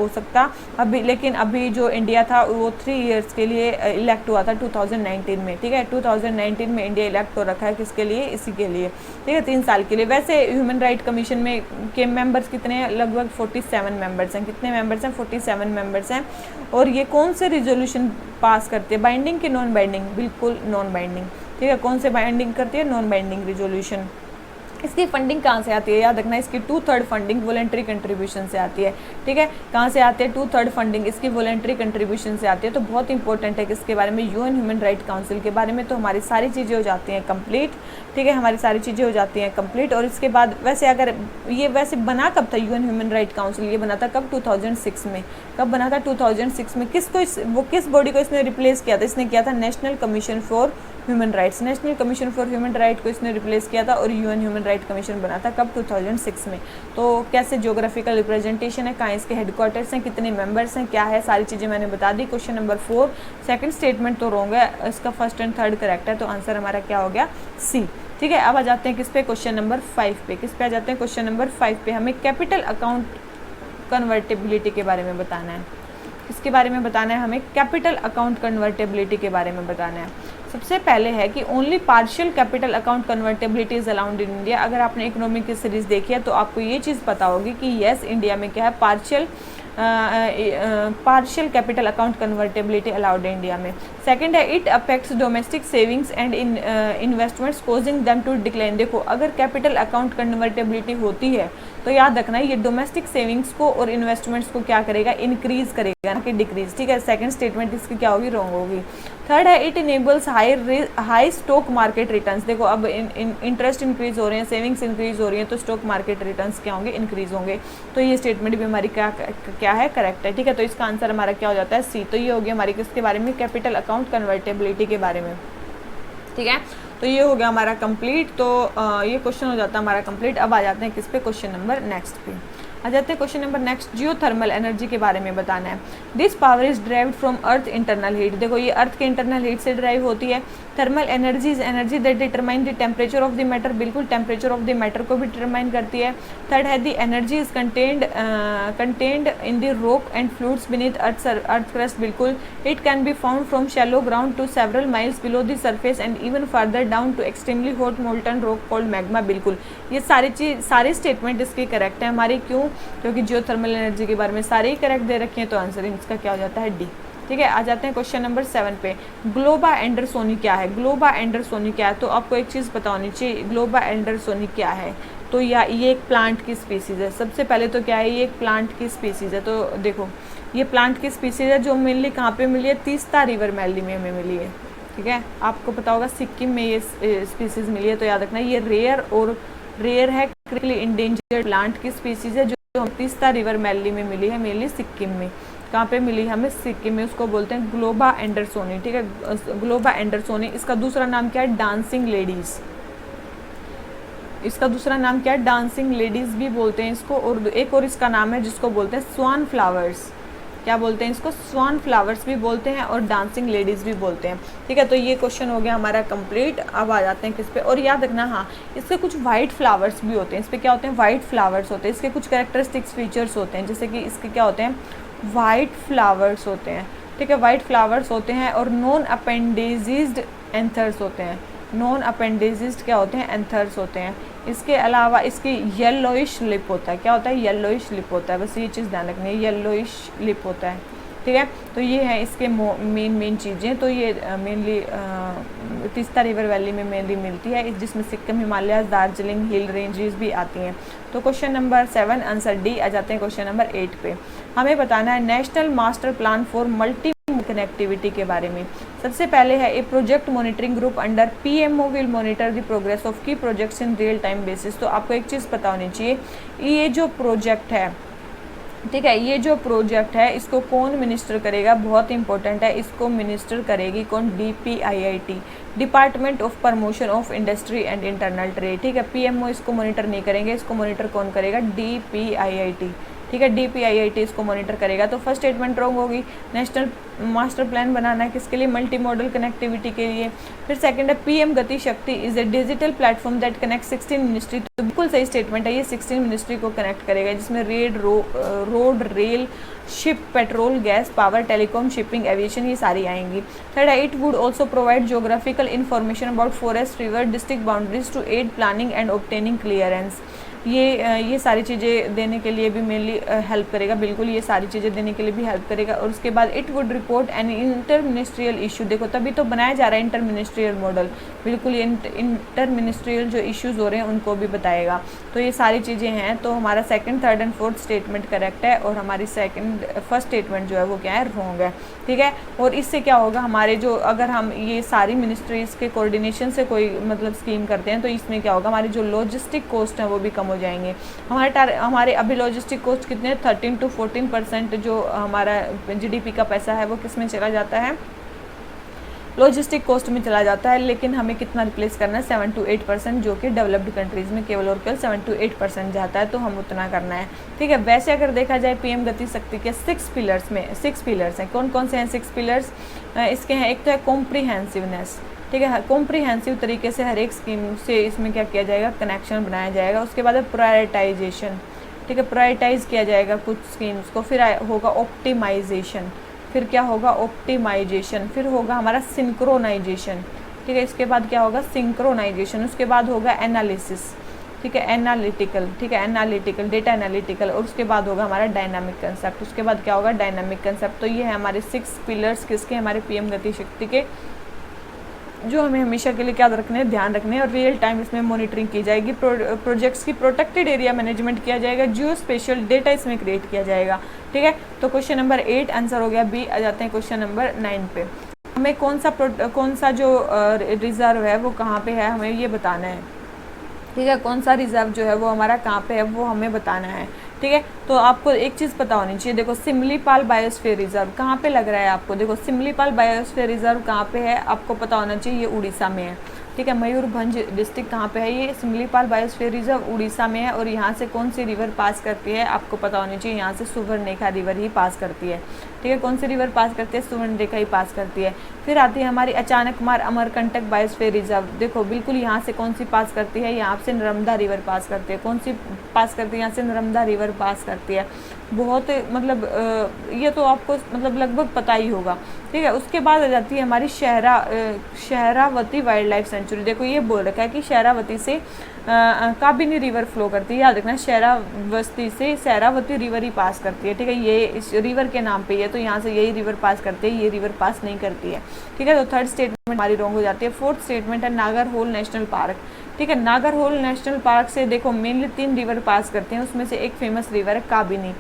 सकता अभी। लेकिन अभी जो इंडिया था वो 3 ईयर्स के लिए इलेक्ट हुआ था 2019 में। ठीक है, 2019 में इंडिया इलेक्ट हो रखा है किसके लिए? इसी के लिए। ठीक है, 3 साल के लिए। वैसे ह्यूमन राइट कमीशन में के मेंबर्स कितने हैं? लगभग 47 मेंबर्स हैं। कितने मेंबर्स हैं? 47 मेंबर्स हैं। और ये कौन से रिजोल्यूशन पास करते हैं? बाइंडिंग की नॉन बाइंडिंग? बिल्कुल नॉन बाइंडिंग। ठीक है, कौन से बाइंडिंग करती है? Non binding resolution. इसकी फंडिंग कहाँ से आती है? याद रखना, इसकी 2/3 फंडिंग वॉलंटरी कंट्रीब्यूशन से आती है। ठीक है, कहाँ से आती है? 2/3 फंडिंग इसकी वॉलंटरी कंट्रीब्यूशन से आती है। तो बहुत इंपॉर्टेंट है किसके बारे में? UN ह्यूमन राइट काउंसिल के बारे में। तो हमारी सारी चीज़ें हो जाती हैं कंप्लीट। ठीक है, हमारी सारी चीज़ें हो जाती हैं कंप्लीट। और इसके बाद वैसे अगर ये वैसे बना कब था UN ह्यूमन राइट काउंसिल? ये बना था कब? 2006 में। कब बना था? 2006 में। किस बॉडी को इसने रिप्लेस किया था? इसने किया था national commission for human rights. National commission for human right को इसने रिप्लेस किया था और UN ह्यूमन राइट कमीशन बना था कब? 2006 में। तो कैसे जोग्राफिकल रिप्रेजेंटेशन है, कहाँ इसके हेडक्वार्टर्स हैं, कितने मेंबर्स हैं, क्या है, सारी चीज़ें मैंने बता दी। क्वेश्चन नंबर 4 सेकंड स्टेटमेंट तो रॉन्ग है, इसका फर्स्ट एंड थर्ड करेक्ट है। तो आंसर हमारा क्या हो गया? C। ठीक है, अब आ जाते हैं किस पे? क्वेश्चन नंबर 5 पे। किस पे आ जाते हैं? क्वेश्चन नंबर 5 पे हमें कैपिटल अकाउंट कन्वर्टेबिलिटी के बारे में बताना है। इसके बारे में बताना है हमें, कैपिटल अकाउंट कन्वर्टेबिलिटी के बारे में बताना है। सबसे पहले है कि only partial capital account convertibility is allowed in India. अगर आपने इकोनॉमिक की सीरीज देखी है तो आपको ये चीज़ पता होगी कि यस, इंडिया में क्या है? Partial capital account convertibility allowed है इंडिया में। सेकंड है it affects domestic savings and investments causing them to decline. देखो, अगर कैपिटल अकाउंट कन्वर्टेबिलिटी होती है तो याद रखना ये डोमेस्टिक सेविंग्स को और इन्वेस्टमेंट्स को क्या करेगा? इंक्रीज करेगा, ना कि डिक्रीज। ठीक है, सेकंड स्टेटमेंट इसकी क्या होगी? रॉन्ग होगी। थर्ड है it enables high stock market returns. देखो, अब इंटरेस्ट इंक्रीज हो रहे हैं, सेविंग्स इंक्रीज हो रही हैं, तो स्टॉक मार्केट रिटर्न्स क्या होंगे? इंक्रीज होंगे। तो ये स्टेटमेंट भी हमारी क्या है? करेक्ट है। ठीक है, तो इसका आंसर हमारा क्या हो जाता है? C। तो ये हो गया हमारी किसके बारे में? कैपिटल अकाउंट कन्वर्टेबिलिटी के बारे में। ठीक है, तो ये हो गया हमारा कंप्लीट। तो ये क्वेश्चन हो जाता है हमारा कंप्लीट। अब आ जाते हैं किस पे? क्वेश्चन नंबर नेक्स्ट पे आ जाते हैं question number next, geothermal energy के बारे में बताना है। This power is derived from earth internal heat. देखो ये अर्थ के इंटरनल हीट से ड्राइव होती है। Thermal energy is energy that determine the temperature of the matter, बिल्कुल टेम्परेचर ऑफ द मैटर को भी डिटरमाइन करती है। थर्ड है the energy is contained in the rock and fluids beneath earth crust, बिल्कुल। It can be found from shallow ground to several miles below the surface and even further down to extremely hot molten rock called magma, बिल्कुल। ये सारी statement इसकी correct है हमारी, क्यों? क्योंकि geothermal energy के बारे में सारे ही करेक्ट दे रखे हैं, तो आंसर इसका क्या हो जाता है? डी। ठीक है, आ जाते हैं क्वेश्चन नंबर 7 पे। ग्लोबा एंडरसोनी क्या है? ग्लोबा एंडरसोनी क्या है? तो आपको एक चीज़ पता होनी चाहिए, ग्लोबा एंडरसोनी क्या है। तो ये एक प्लांट की स्पीसीज़ है। सबसे पहले तो क्या है, ये एक प्लांट की स्पीसीज़ है। तो देखो ये प्लांट की स्पीसीज़ है जो मेनली कहाँ पे मिली है? तीस्ता रिवर वैली में हमें मिली है। ठीक है, आपको पता होगा सिक्किम में ये स्पीसीज़ मिली है, तो याद रखना ये रेयर है, क्रिटिकली इंडेंजर्ड प्लांट की स्पीसीज़ है जो तीस्ता रिवर वैली में मिली है, मेनली सिक्किम में। कहाँ पे मिली हमें? सिक्किम में। उसको बोलते हैं ग्लोबा एंडरसोनी। ठीक है, ग्लोबा एंडरसोनी। इसका दूसरा नाम क्या है? Dancing ladies. इसका दूसरा नाम क्या है? डांसिंग लेडीज़ भी बोलते हैं इसको। और एक और इसका नाम है जिसको बोलते हैं स्वान फ्लावर्स। क्या बोलते हैं इसको? स्वान फ्लावर्स भी बोलते हैं और डांसिंग लेडीज़ भी बोलते हैं। ठीक है, तो ये क्वेश्चन हो गया हमारा कंप्लीट। अब आ जाते हैं किस पे? और याद रखना, हाँ, इसके कुछ वाइट फ्लावर्स भी होते हैं। इस पर क्या होते हैं? वाइट फ्लावर्स होते हैं। इसके कुछ कैरेक्टरिस्टिक्स फीचर्स होते हैं, जैसे कि इसके क्या होते हैं? वाइट फ्लावर्स होते हैं। ठीक है, वाइट फ्लावर्स होते हैं और नॉन अपेंडेजिज्ड एंथर्स होते हैं। नॉन अपेंडेजिज्ड क्या होते हैं? एंथर्स होते हैं। इसके अलावा इसकी येलोइश लिप होता है। क्या होता है? येलोइश लिप होता है। बस ये चीज़ ध्यान रखनी है, येलोइश लिप होता है। ठीक है, तो ये है इसके मेन चीज़ें। तो ये मेनली तीस्ता रिवर वैली में मेनली मिलती है, जिसमें सिक्किम, हिमालय, दार्जिलिंग हिल रेंजेस भी आती हैं। तो क्वेश्चन नंबर 7 आंसर डी। आ जाते हैं क्वेश्चन नंबर 8 पे। हमें बताना है national master plan for multi connectivity के बारे में। सबसे पहले है a project monitoring group under PMO will monitor the progress of key projects in real time basis. तो आपको एक चीज़ पता होनी चाहिए, ये जो प्रोजेक्ट है, ठीक है, ये जो प्रोजेक्ट है इसको कौन मिनिस्टर करेगा? बहुत इंपॉर्टेंट है, इसको मिनिस्टर करेगी कौन? DPIIT, department of promotion of industry and internal trade. ठीक है, पीएमओ इसको मॉनिटर नहीं करेंगे, इसको मॉनिटर कौन करेगा? DPIIT। ठीक है, DPIIT इसको मॉनिटर करेगा। तो फर्स्ट स्टेटमेंट रॉन्ग होगी। नेशनल मास्टर प्लान बनाना है किसके लिए? मल्टी मॉडल कनेक्टिविटी के लिए। फिर सेकंड है पीएम गति शक्ति is a digital platform that connect 16 ministry. तो बिल्कुल सही स्टेटमेंट है, ये 16 मिनिस्ट्री को कनेक्ट करेगा, जिसमें road, rail, ship, petrol, gas, power, telecom, shipping, aviation, ये सारी आएंगी। थर्ड है it would also provide geographical information about forest, river, district boundaries to aid planning and obtaining clearance. ये सारी चीज़ें देने के लिए भी मेनली हेल्प करेगा, बिल्कुल ये सारी चीज़ें देने के लिए भी हेल्प करेगा। और उसके बाद it would report an inter ministerial issue. देखो तभी तो बनाया जा रहा है इंटर मिनिस्ट्रियल मॉडल, बिल्कुल ये इंटर मिनिस्ट्रियल जो इश्यूज़ हो रहे हैं उनको भी बताएगा। तो ये सारी चीज़ें हैं। तो हमारा second, third and fourth statement correct है और हमारी फर्स्ट स्टेटमेंट जो है वो क्या है? रॉन्ग है। ठीक है, और इससे क्या होगा, हमारे जो अगर हम ये सारी मिनिस्ट्रीज़ के कोऑर्डिनेशन से कोई मतलब स्कीम करते हैं तो इसमें क्या होगा, हमारी जो लॉजिस्टिक कॉस्ट है वो भी कम हो जाएंगे। हमारे अभी लॉजिस्टिक कॉस्ट कितने? 13 to 14% जो हमारा GDP का पैसा है वो किस में चला जाता है? लॉजिस्टिक कॉस्ट में चला जाता है। लेकिन हमें कितना रिप्लेस करना है? 7 to 8%, जो कि डेवलप्ड कंट्रीज़ में केवल और केवल 7 to 8% जाता है, तो हम उतना करना है। ठीक है, वैसे अगर देखा जाए पीएम गति शक्ति के 6 पिलर्स में 6 पिलर्स हैं। कौन कौन से हैं 6 पिलर्स? इसके हैं, एक तो है कॉम्प्रीहेंसिवनेस। ठीक है, कॉम्प्रीहेंसिव तरीके से हर एक स्कीम से इसमें क्या किया जाएगा? कनेक्शन बनाया जाएगा। उसके बाद है प्रायोरिटाइजेशन। ठीक है, प्रायोरिटाइज किया जाएगा कुछ स्कीम्स को। फिर होगा ऑप्टिमाइजेशन। फिर क्या होगा? ऑप्टिमाइजेशन। फिर होगा हमारा सिंक्रोनाइजेशन। ठीक है, इसके बाद क्या होगा? सिंक्रोनाइजेशन। उसके बाद होगा एनालिसिस। ठीक है, एनालिटिकल। ठीक है, एनालिटिकल, डेटा एनालिटिकल। और उसके बाद होगा हमारा डायनामिक कंसेप्ट। उसके बाद क्या होगा? Dynamic concept. तो ये है हमारे 6 पिलर्स किसके? हमारे पीएम गति शक्ति के, जो हमें हमेशा के लिए क्या रखने हैं? ध्यान रखने हैं। और रियल टाइम इसमें मॉनिटरिंग की जाएगी, प्रोजेक्ट्स की प्रोटेक्टेड एरिया मैनेजमेंट किया जाएगा, जियो स्पेशल डेटा इसमें क्रिएट किया जाएगा। ठीक है, तो क्वेश्चन नंबर 8 आंसर हो गया बी। आ जाते हैं क्वेश्चन नंबर 9 पे। हमें कौन सा जो रिजर्व है वो कहाँ पे है, हमें ये बताना है। ठीक है, कौन सा रिजर्व जो है वो हमारा कहाँ पे है वो हमें बताना है। ठीक है, तो आपको एक चीज़ पता होनी चाहिए। देखो सिमलीपाल बायोस्फीयर रिजर्व कहाँ पे लग रहा है आपको? देखो सिमलीपाल बायोस्फीयर रिजर्व कहाँ पे है आपको पता होना चाहिए, ये उड़ीसा में है। ठीक है। मयूरभंज डिस्ट्रिक्ट कहाँ पे है? ये सिमलीपाल बायोस्फीयर रिजर्व उड़ीसा में है। और यहाँ से कौन सी रिवर पास करती है? आपको पता होनी चाहिए, यहाँ से सुवर्णरेखा रिवर ही पास करती है। ठीक है, कौन सी रिवर पास करती है? सुवर्णरेखा ही पास करती है। फिर आती है हमारी अचानकमार अमरकंटक बायोस्फीयर रिजर्व। देखो बिल्कुल यहाँ से कौन सी पास करती है? यहाँ से नर्मदा रिवर पास करती है। कौन सी पास करती है? यहाँ से नर्मदा रिवर पास करती है। बहुत मतलब ये तो आपको मतलब लगभग पता ही होगा। ठीक है, उसके बाद आ जाती है हमारी शहरावती वाइल्ड लाइफ सेंचुरी। देखो ये बोल रखा है कि शहरावती से काबिनी रिवर फ्लो करती है। याद रखना, शहरावती से शहरावती रिवर ही पास करती है। ठीक है, ये इस रिवर के नाम पे है, तो यहाँ से यही रिवर पास करती है, ये रिवर पास नहीं करती है। ठीक है, तो थर्ड स्टेटमेंट हमारी रॉन्ग हो जाती है। फोर्थ स्टेटमेंट है नागरहोल नेशनल पार्क। ठीक है, नागरहोल नेशनल पार्क से देखो मेनली 3 रिवर पास करते हैं, उसमें से एक फेमस रिवर है काबिनी।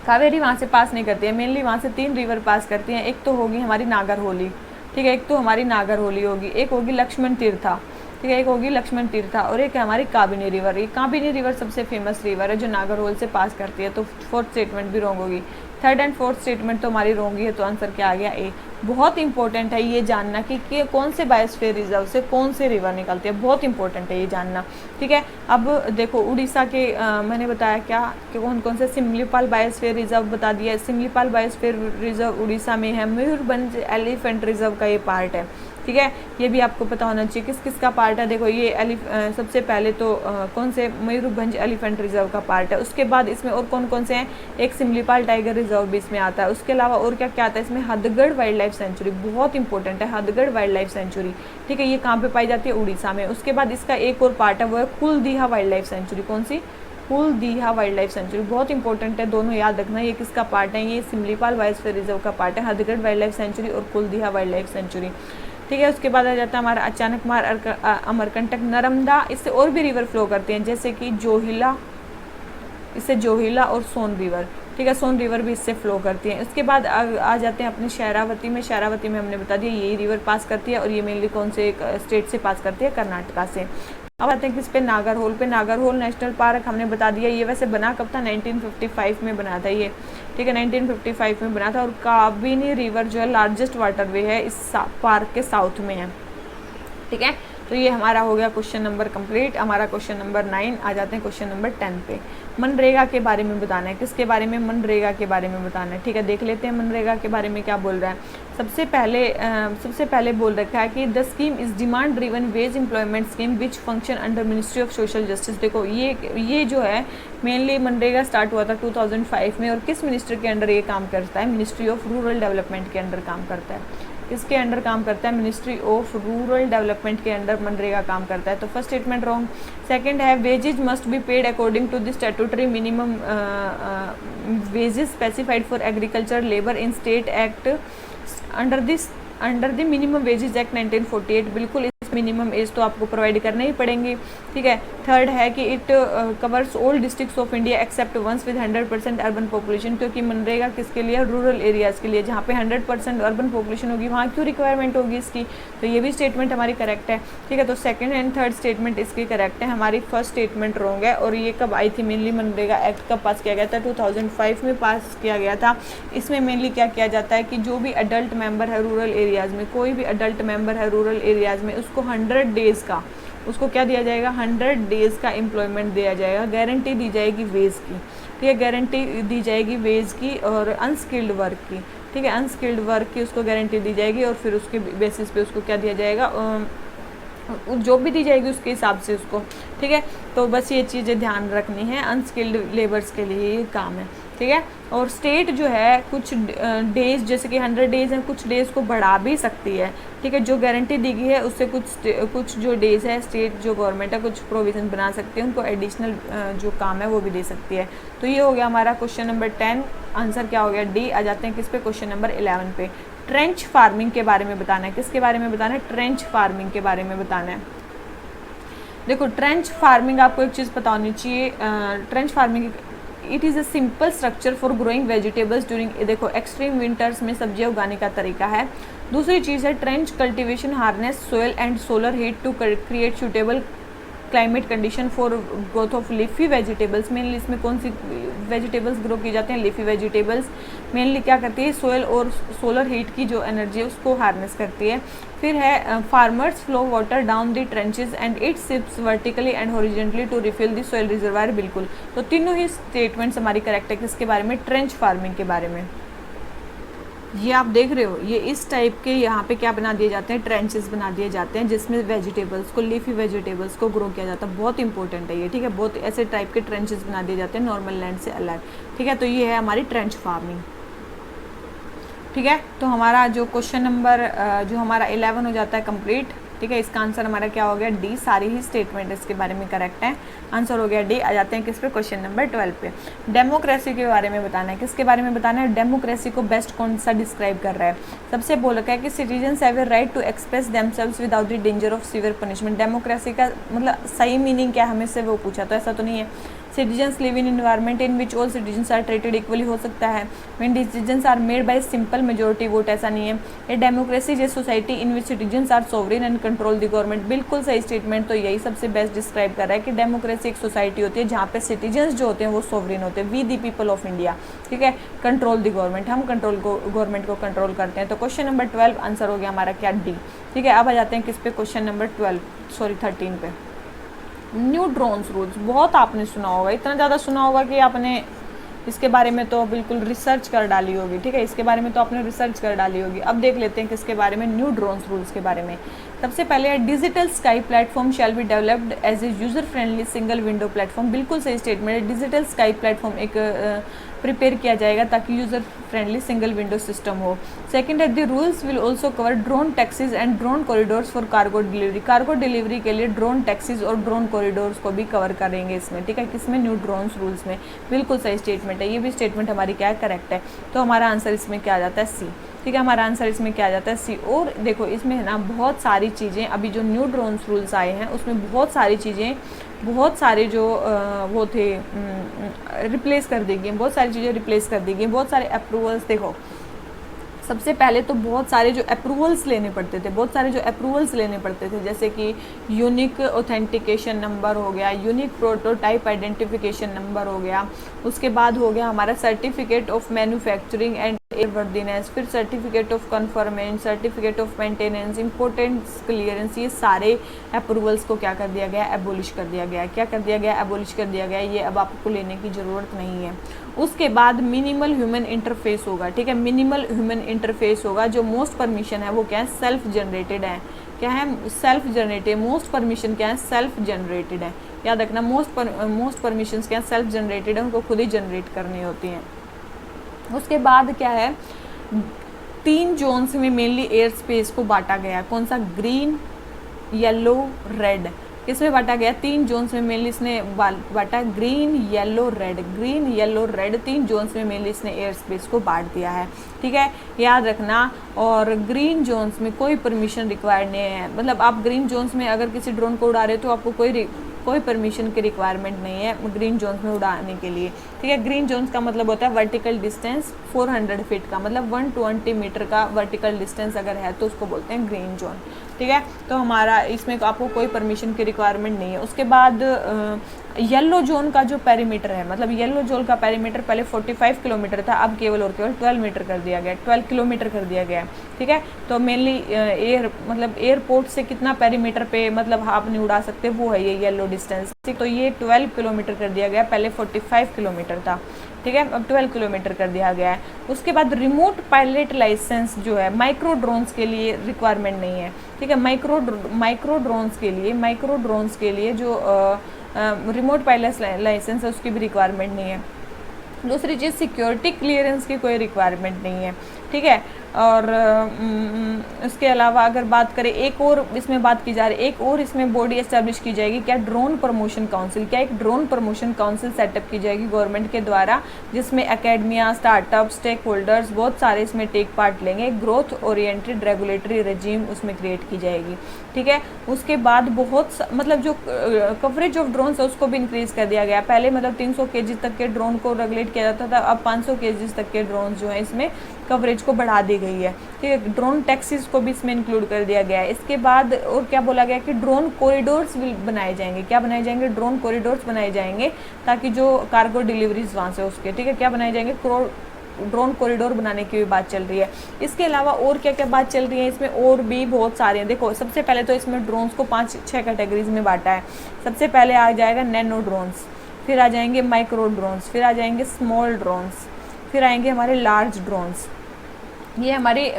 कावेरी वहाँ से पास नहीं करती है, मेनली वहाँ से 3 रिवर पास करती हैं। एक तो होगी हमारी नागरहोली, ठीक है, एक तो हमारी नागरहोली होगी, एक होगी लक्ष्मण तीर्था, ठीक है, एक होगी लक्ष्मण तीर्था, और एक है हमारी काबिनी रिवर। ये काबिनी रिवर सबसे फेमस रिवर है जो नागरहोल से पास करती है, तो फोर्थ स्टेटमेंट भी रॉन्ग होगी। थर्ड एंड फोर्थ स्टेटमेंट तो हमारी रॉन्ग ही है, तो आंसर क्या आ गया? ए। बहुत इंपॉर्टेंट है ये जानना कि कौन से बायोस्फीयर रिजर्व से कौन से रिवर निकलती है, बहुत इंपॉर्टेंट है ये जानना। ठीक है, अब देखो उड़ीसा के मैंने बताया क्या कि कौन कौन से सिमलीपाल बायोस्फीयर रिजर्व बता दिया। सिमलीपाल बायोस्फीयर रिजर्व उड़ीसा में है। मयूरभंज एलिफेंट रिजर्व का ये पार्ट है। ठीक है, ये भी आपको पता होना चाहिए किस किस का पार्ट है। देखो ये सबसे पहले तो कौन से मयूरभंज एलिफेंट रिजर्व का पार्ट है। उसके बाद इसमें और कौन कौन से हैं? एक सिमलीपाल टाइगर रिजर्व भी इसमें आता है। उसके अलावा और क्या क्या आता है इसमें? हथगढ़ वाइल्ड लाइफ सेंचुरी, बहुत इंपॉर्टेंट है हथगढ़ वाइल्ड लाइफ सेंचुरी। ठीक है, ये कहाँ पे पाई जाती है? उड़ीसा में। उसके बाद इसका एक और पार्ट है, वो है कुलदीहा वाइल्ड लाइफ सेंचुरी। कौन सी? कुलदीहा वाइल्ड लाइफ सेंचुरी, बहुत इंपॉर्टेंट है, दोनों याद रखना। ये किसका पार्ट है? ये सिमलीपाल बायोस्फीयर रिजर्व का पार्ट है, हथगढ़ वाइल्ड लाइफ सेंचुरी और कुलदीहा वाइल्ड लाइफ सेंचुरी। ठीक है, उसके बाद आ जाता है हमारा अचानकमार अमरकंटक नर्मदा। इससे और भी रिवर फ्लो करते हैं, जैसे कि जोहिला, इससे जोहिला और सोन रिवर। ठीक है, सोन रिवर भी इससे फ्लो करती है। उसके बाद आ जाते हैं अपने शहरावती में। शहरावती में हमने बता दिया यही रिवर पास करती है, और ये मेनली कौन से स्टेट से पास करती है? कर्नाटका से। अब आते हैं किस पे? नागरहोल पे। नागरहोल नेशनल पार्क हमने बता दिया, ये वैसे बना कब था? 1955 में बना था ये। ठीक है, 1955 में बना था। और काबिनी रिवर जो है लार्जेस्ट वाटरवे है, इस पार्क के साउथ में है। ठीक है, तो ये हमारा हो गया क्वेश्चन नंबर कंप्लीट। हमारा क्वेश्चन नंबर 9 आ जाते हैं क्वेश्चन नंबर 10 पे। मनरेगा के बारे में बताना है। किसके बारे में? मनरेगा के बारे में बताना है। ठीक है, देख लेते हैं मनरेगा के बारे में क्या बोल रहा है। सबसे पहले बोल रखा है कि the scheme is demand driven veg employment scheme which function under ministry of social justice. देखो ये जो है मेनली मनरेगा स्टार्ट हुआ था 2005 में, और किस मिनिस्ट्री के अंडर ये काम करता है? मिनिस्ट्री ऑफ रूरल डेवलपमेंट के अंडर काम करता है। किसके अंडर काम करता है? मिनिस्ट्री ऑफ रूरल डेवलपमेंट के अंडर मनरेगा काम करता है। तो फर्स्ट स्टेटमेंट रॉन्ग। सेकंड है wages must be paid according to the statutory minimum wages specified for agriculture labour in state act under the minimum wages act 1948। बिल्कुल इस minimum age तो आपको प्रोवाइड करने ही पड़ेंगे। ठीक है, थर्ड है कि it covers all districts of India except ones with 100% urban population. क्योंकि मनरेगा किसके लिए? रूरल एरियाज़ के लिए, जहाँ पे 100% अर्बन पॉपुलेशन होगी वहाँ क्यों रिक्वायरमेंट होगी इसकी? तो ये भी स्टेटमेंट हमारी करेक्ट है। ठीक है, तो सेकंड एंड थर्ड स्टेटमेंट इसकी करेक्ट है। हमारी फर्स्ट स्टेटमेंट रॉन्ग है। और ये कब आई थी? मेनली मनरेगा एक्ट कब पास किया गया था? 2005 में पास किया गया था। इसमें मेनली क्या किया जाता है कि जो भी अडल्ट मेंबर है रूरल एरियाज़ में, कोई भी अडल्ट मेंबर है रूरल एरियाज़ में, उसको 100 डेज़ का, उसको क्या दिया जाएगा? 100 डेज़ का एम्प्लॉयमेंट दिया जाएगा। गारंटी दी जाएगी वेज की। ठीक है, गारंटी दी जाएगी वेज की और अनस्किल्ड वर्क की। ठीक है, अनस्किल्ड वर्क की उसको गारंटी दी जाएगी, और फिर उसके बेसिस पे उसको क्या दिया जाएगा? जॉब भी दी जाएगी उसके हिसाब से उसको। ठीक है, तो बस ये चीज़ें ध्यान रखनी है, अनस्किल्ड लेबर्स के लिए ये काम है। ठीक है, और स्टेट जो है कुछ डेज, जैसे कि 100 डेज़ हैं, कुछ डेज़ को बढ़ा भी सकती है। ठीक है, जो गारंटी दी गई है उससे कुछ जो डेज़ है स्टेट जो गवर्नमेंट है कुछ प्रोविज़न बना सकती है, उनको एडिशनल जो काम है वो भी दे सकती है। तो ये हो गया हमारा क्वेश्चन नंबर 10। आंसर क्या हो गया? डी। आ जाते हैं किस पे? क्वेश्चन नंबर 11 पे। ट्रेंच फार्मिंग के बारे में बताना है। किसके बारे में बताना है? ट्रेंच फार्मिंग के बारे में बताना है। देखो ट्रेंच फार्मिंग आपको एक चीज़ पता होनी चाहिए। Trench farming it is a simple structure for growing vegetables during, देखो एक्सट्रीम विंटर्स में सब्जियां उगाने का तरीका है। दूसरी चीज़ है trench cultivation harness soil and solar heat to create suitable climate condition for growth of leafy vegetables, mainly इसमें कौन सी वेजिटेबल्स ग्रो की जाते हैं, लीफी वेजिटेबल्स। मेनली क्या करती है, सोयल और सोलर हीट की जो एनर्जी है उसको हार्नेस करती है। फिर है farmers flow water down the trenches and it seeps vertically and horizontally to refill the soil reservoir. बिल्कुल, तो तीनों ही स्टेटमेंट्स हमारी करेक्ट है। किसके बारे में, ट्रेंच फार्मिंग के बारे में। ये आप देख रहे हो, ये इस टाइप के यहाँ पे क्या बना दिए जाते हैं, ट्रेंचेस बना दिए जाते हैं जिसमें वेजिटेबल्स को, लीफी वेजिटेबल्स को ग्रो किया जाता है। बहुत इंपॉर्टेंट है ये, ठीक है, बहुत ऐसे टाइप के ट्रेंचेस बना दिए जाते हैं नॉर्मल लैंड से अलग, ठीक है। तो ये है हमारी ट्रेंच फार्मिंग, ठीक है। तो हमारा जो क्वेश्चन नंबर जो हमारा 11 हो जाता है कंप्लीट, ठीक है। इसका आंसर हमारा क्या हो गया, डी। सारी ही स्टेटमेंट इसके बारे में करेक्ट है, आंसर हो गया डी। आ जाते हैं किस पे, क्वेश्चन नंबर 12 पे। डेमोक्रेसी के बारे में बताना है। किसके बारे में बताना है, डेमोक्रेसी को बेस्ट कौन सा डिस्क्राइब कर रहा है। सबसे बोल रखा है कि citizens have a right to express themselves without the danger of severe punishment. Democracy का मतलब सही मीनिंग क्या है, हमें से वो पूछा, तो ऐसा तो नहीं है। Citizens live in environment in which all citizens are treated equally, हो सकता है। When decisions are made by simple majority vote, ऐसा नहीं है। A democracy is a society in which citizens are sovereign and control the government. बिल्कुल सही statement, तो यही सबसे बेस्ट डिस्क्राइब कर रहा है कि डेमोक्रेसी एक सोसाइटी होती है जहाँ पे सिटीजन्स जो होते हैं वो सोवरेन होते हैं, we the people of India, ठीक है। कंट्रोल द गवर्नमेंट, हम गवर्नमेंट को कंट्रोल करते हैं। तो क्वेश्चन नंबर 12 आंसर हो गया हमारा क्या, डी, ठीक है। अब आ जाते हैं किस पे, क्वेश्चन नंबर 13 पे। न्यू ड्रोन्स रूल्स, बहुत आपने सुना होगा, इतना ज़्यादा सुना होगा कि आपने इसके बारे में तो बिल्कुल रिसर्च कर डाली होगी, ठीक है। इसके बारे में तो आपने रिसर्च कर डाली होगी। अब देख लेते हैं किसके बारे में, न्यू ड्रोन्स रूल्स के बारे में। सबसे पहले है digital sky platform shall be developed as a user friendly single window platform. बिल्कुल सही स्टेटमेंट है। डिजिटल स्काई प्लेटफॉर्म एक प्रिपेयर किया जाएगा ताकि user friendly single window system हो। सेकंड है the rules will also cover drone taxis and drone corridors for cargo delivery. Cargo delivery के लिए ड्रोन टैक्सीज और ड्रोन कॉरिडोर्स को भी कवर करेंगे इसमें, ठीक है। किसमें, न्यू ड्रोन्स रूल्स में। बिल्कुल सही स्टेटमेंट है, ये भी स्टेटमेंट हमारी क्या है, करेक्ट है। तो हमारा आंसर इसमें क्या आ जाता है, सी, ठीक है। हमारा आंसर इसमें क्या आ जाता है, सी। और देखो इसमें है ना बहुत सारी चीज़ें, अभी जो न्यू ड्रोन्स रूल्स आए हैं उसमें बहुत सारी चीज़ें, बहुत सारे जो वो थे रिप्लेस कर दी गई, बहुत सारी चीज़ें रिप्लेस कर दी गई, बहुत सारे अप्रूवल्स। देखो सबसे पहले तो बहुत सारे जो अप्रूवल्स लेने पड़ते थे, जैसे कि यूनिक ऑथेंटिकेशन नंबर हो गया, यूनिक प्रोटोटाइप आइडेंटिफिकेशन नंबर हो गया, उसके बाद हो गया हमारा certificate of manufacturing and airworthiness, फिर certificate of conformance, certificate of maintenance, importance clearance. ये सारे अप्रूवल्स को क्या कर दिया गया, एबोलिश कर दिया गया। क्या कर दिया गया, एबोलिश कर दिया गया। ये अब आपको लेने की ज़रूरत नहीं है। उसके बाद मिनिमल ह्यूमन इंटरफेस होगा, ठीक है। मिनिमल ह्यूमन इंटरफेस होगा। जो मोस्ट परमिशन है वो क्या है, सेल्फ जनरेटेड है। क्या है, सेल्फ जनरेटेड। मोस्ट परमिशन क्या है, सेल्फ जनरेटेड है। याद रखना, मोस्ट परमिशंस क्या है, सेल्फ जनरेटेड है, उनको खुद ही जनरेट करनी होती हैं। उसके बाद क्या है, 3 जोन्स में मेनली एयर स्पेस को बांटा गया। कौन सा, ग्रीन, येलो, रेड। किसमें बांटा गया, 3 जोन्स में मेनली इसने बांटा, green, yellow, red. Green, yellow, red 3 zones में मेनली इसने एयर स्पेस को बांट दिया है, ठीक है, याद रखना। और ग्रीन जोन्स में कोई परमिशन रिक्वायर्ड नहीं है। मतलब आप ग्रीन जोन्स में अगर किसी ड्रोन को उड़ा रहे हो तो आपको कोई परमिशन की रिक्वायरमेंट नहीं है ग्रीन जोन्स में उड़ाने के लिए, ठीक है। ग्रीन जोन्स का मतलब होता है वर्टिकल डिस्टेंस 400 फीट का, मतलब 120 मीटर का वर्टिकल डिस्टेंस अगर है तो उसको बोलते हैं ग्रीन जोन, ठीक है। तो हमारा इसमें आपको कोई परमिशन की रिक्वायरमेंट नहीं है। उसके बाद येलो जोन का जो पेरीमीटर है, मतलब येलो जोन का पेरीमीटर पहले 45 किलोमीटर था, अब केवल और केवल 12 मीटर कर दिया गया, 12 किलोमीटर कर दिया गया, ठीक है। तो मेनली मतलब एयरपोर्ट से कितना पेरीमीटर पे मतलब आप नहीं उड़ा सकते, वो है ये येलो डिस्टेंस। तो ये 12 किलोमीटर कर दिया गया, पहले 45 किलोमीटर था, ठीक है, अब 12 किलोमीटर कर दिया गया है। उसके बाद रिमोट पायलट लाइसेंस जो है माइक्रो ड्रोन्स के लिए रिक्वायरमेंट नहीं है, ठीक है। माइक्रो ड्रोन्स के लिए जो रिमोट पायलट लाइसेंस है उसकी भी रिक्वायरमेंट नहीं है। दूसरी चीज़, सिक्योरिटी क्लियरेंस की कोई रिक्वायरमेंट नहीं है, ठीक है। और उसके अलावा अगर बात करें, एक और इसमें बात की जा रही है, एक और इसमें बॉडी एस्टैब्लिश की जाएगी, क्या, ड्रोन प्रमोशन काउंसिल। क्या, एक ड्रोन प्रमोशन काउंसिल सेटअप की जाएगी गवर्नमेंट के द्वारा, जिसमें एकेडमिया, स्टार्टअप, स्टेक होल्डर्स बहुत सारे इसमें टेक पार्ट लेंगे। ग्रोथ ओरिएंटेड रेगुलेटरी रेजिम उसमें क्रिएट की जाएगी, ठीक है। उसके बाद मतलब जो कवरेज ऑफ ड्रोन है उसको भी इंक्रीज कर दिया गया। पहले मतलब 300 kg तक के ड्रोन को रेगुलेट किया जाता था, अब 500 kg तक के ड्रोन जो है इसमें कवरेज को बढ़ा दी गई है, ठीक है। ड्रोन टैक्सीज को भी इसमें इंक्लूड कर दिया गया है। इसके बाद और क्या बोला गया कि ड्रोन कॉरिडोर्स भी बनाए जाएंगे। क्या बनाए जाएंगे? ड्रोन कॉरिडोर्स बनाए जाएंगे ताकि जो कार्गो डिलीवरीज वहाँ से उसके, ठीक है, क्या बनाए जाएंगे? ड्रोन कॉरिडोर बनाने की भी बात चल रही है। इसके अलावा और क्या क्या बात चल रही है इसमें? और भी बहुत सारे हैं। देखो सबसे पहले तो इसमें ड्रोन्स को 5-6 कैटेगरीज में बांटा है। सबसे पहले आ जाएगा नैनो ड्रोन्स, फिर आ जाएंगे माइक्रो ड्रोन्स, फिर आ जाएंगे स्मॉल ड्रोन्स, फिर आएंगे हमारे लार्ज ड्रोन्स। ये हमारी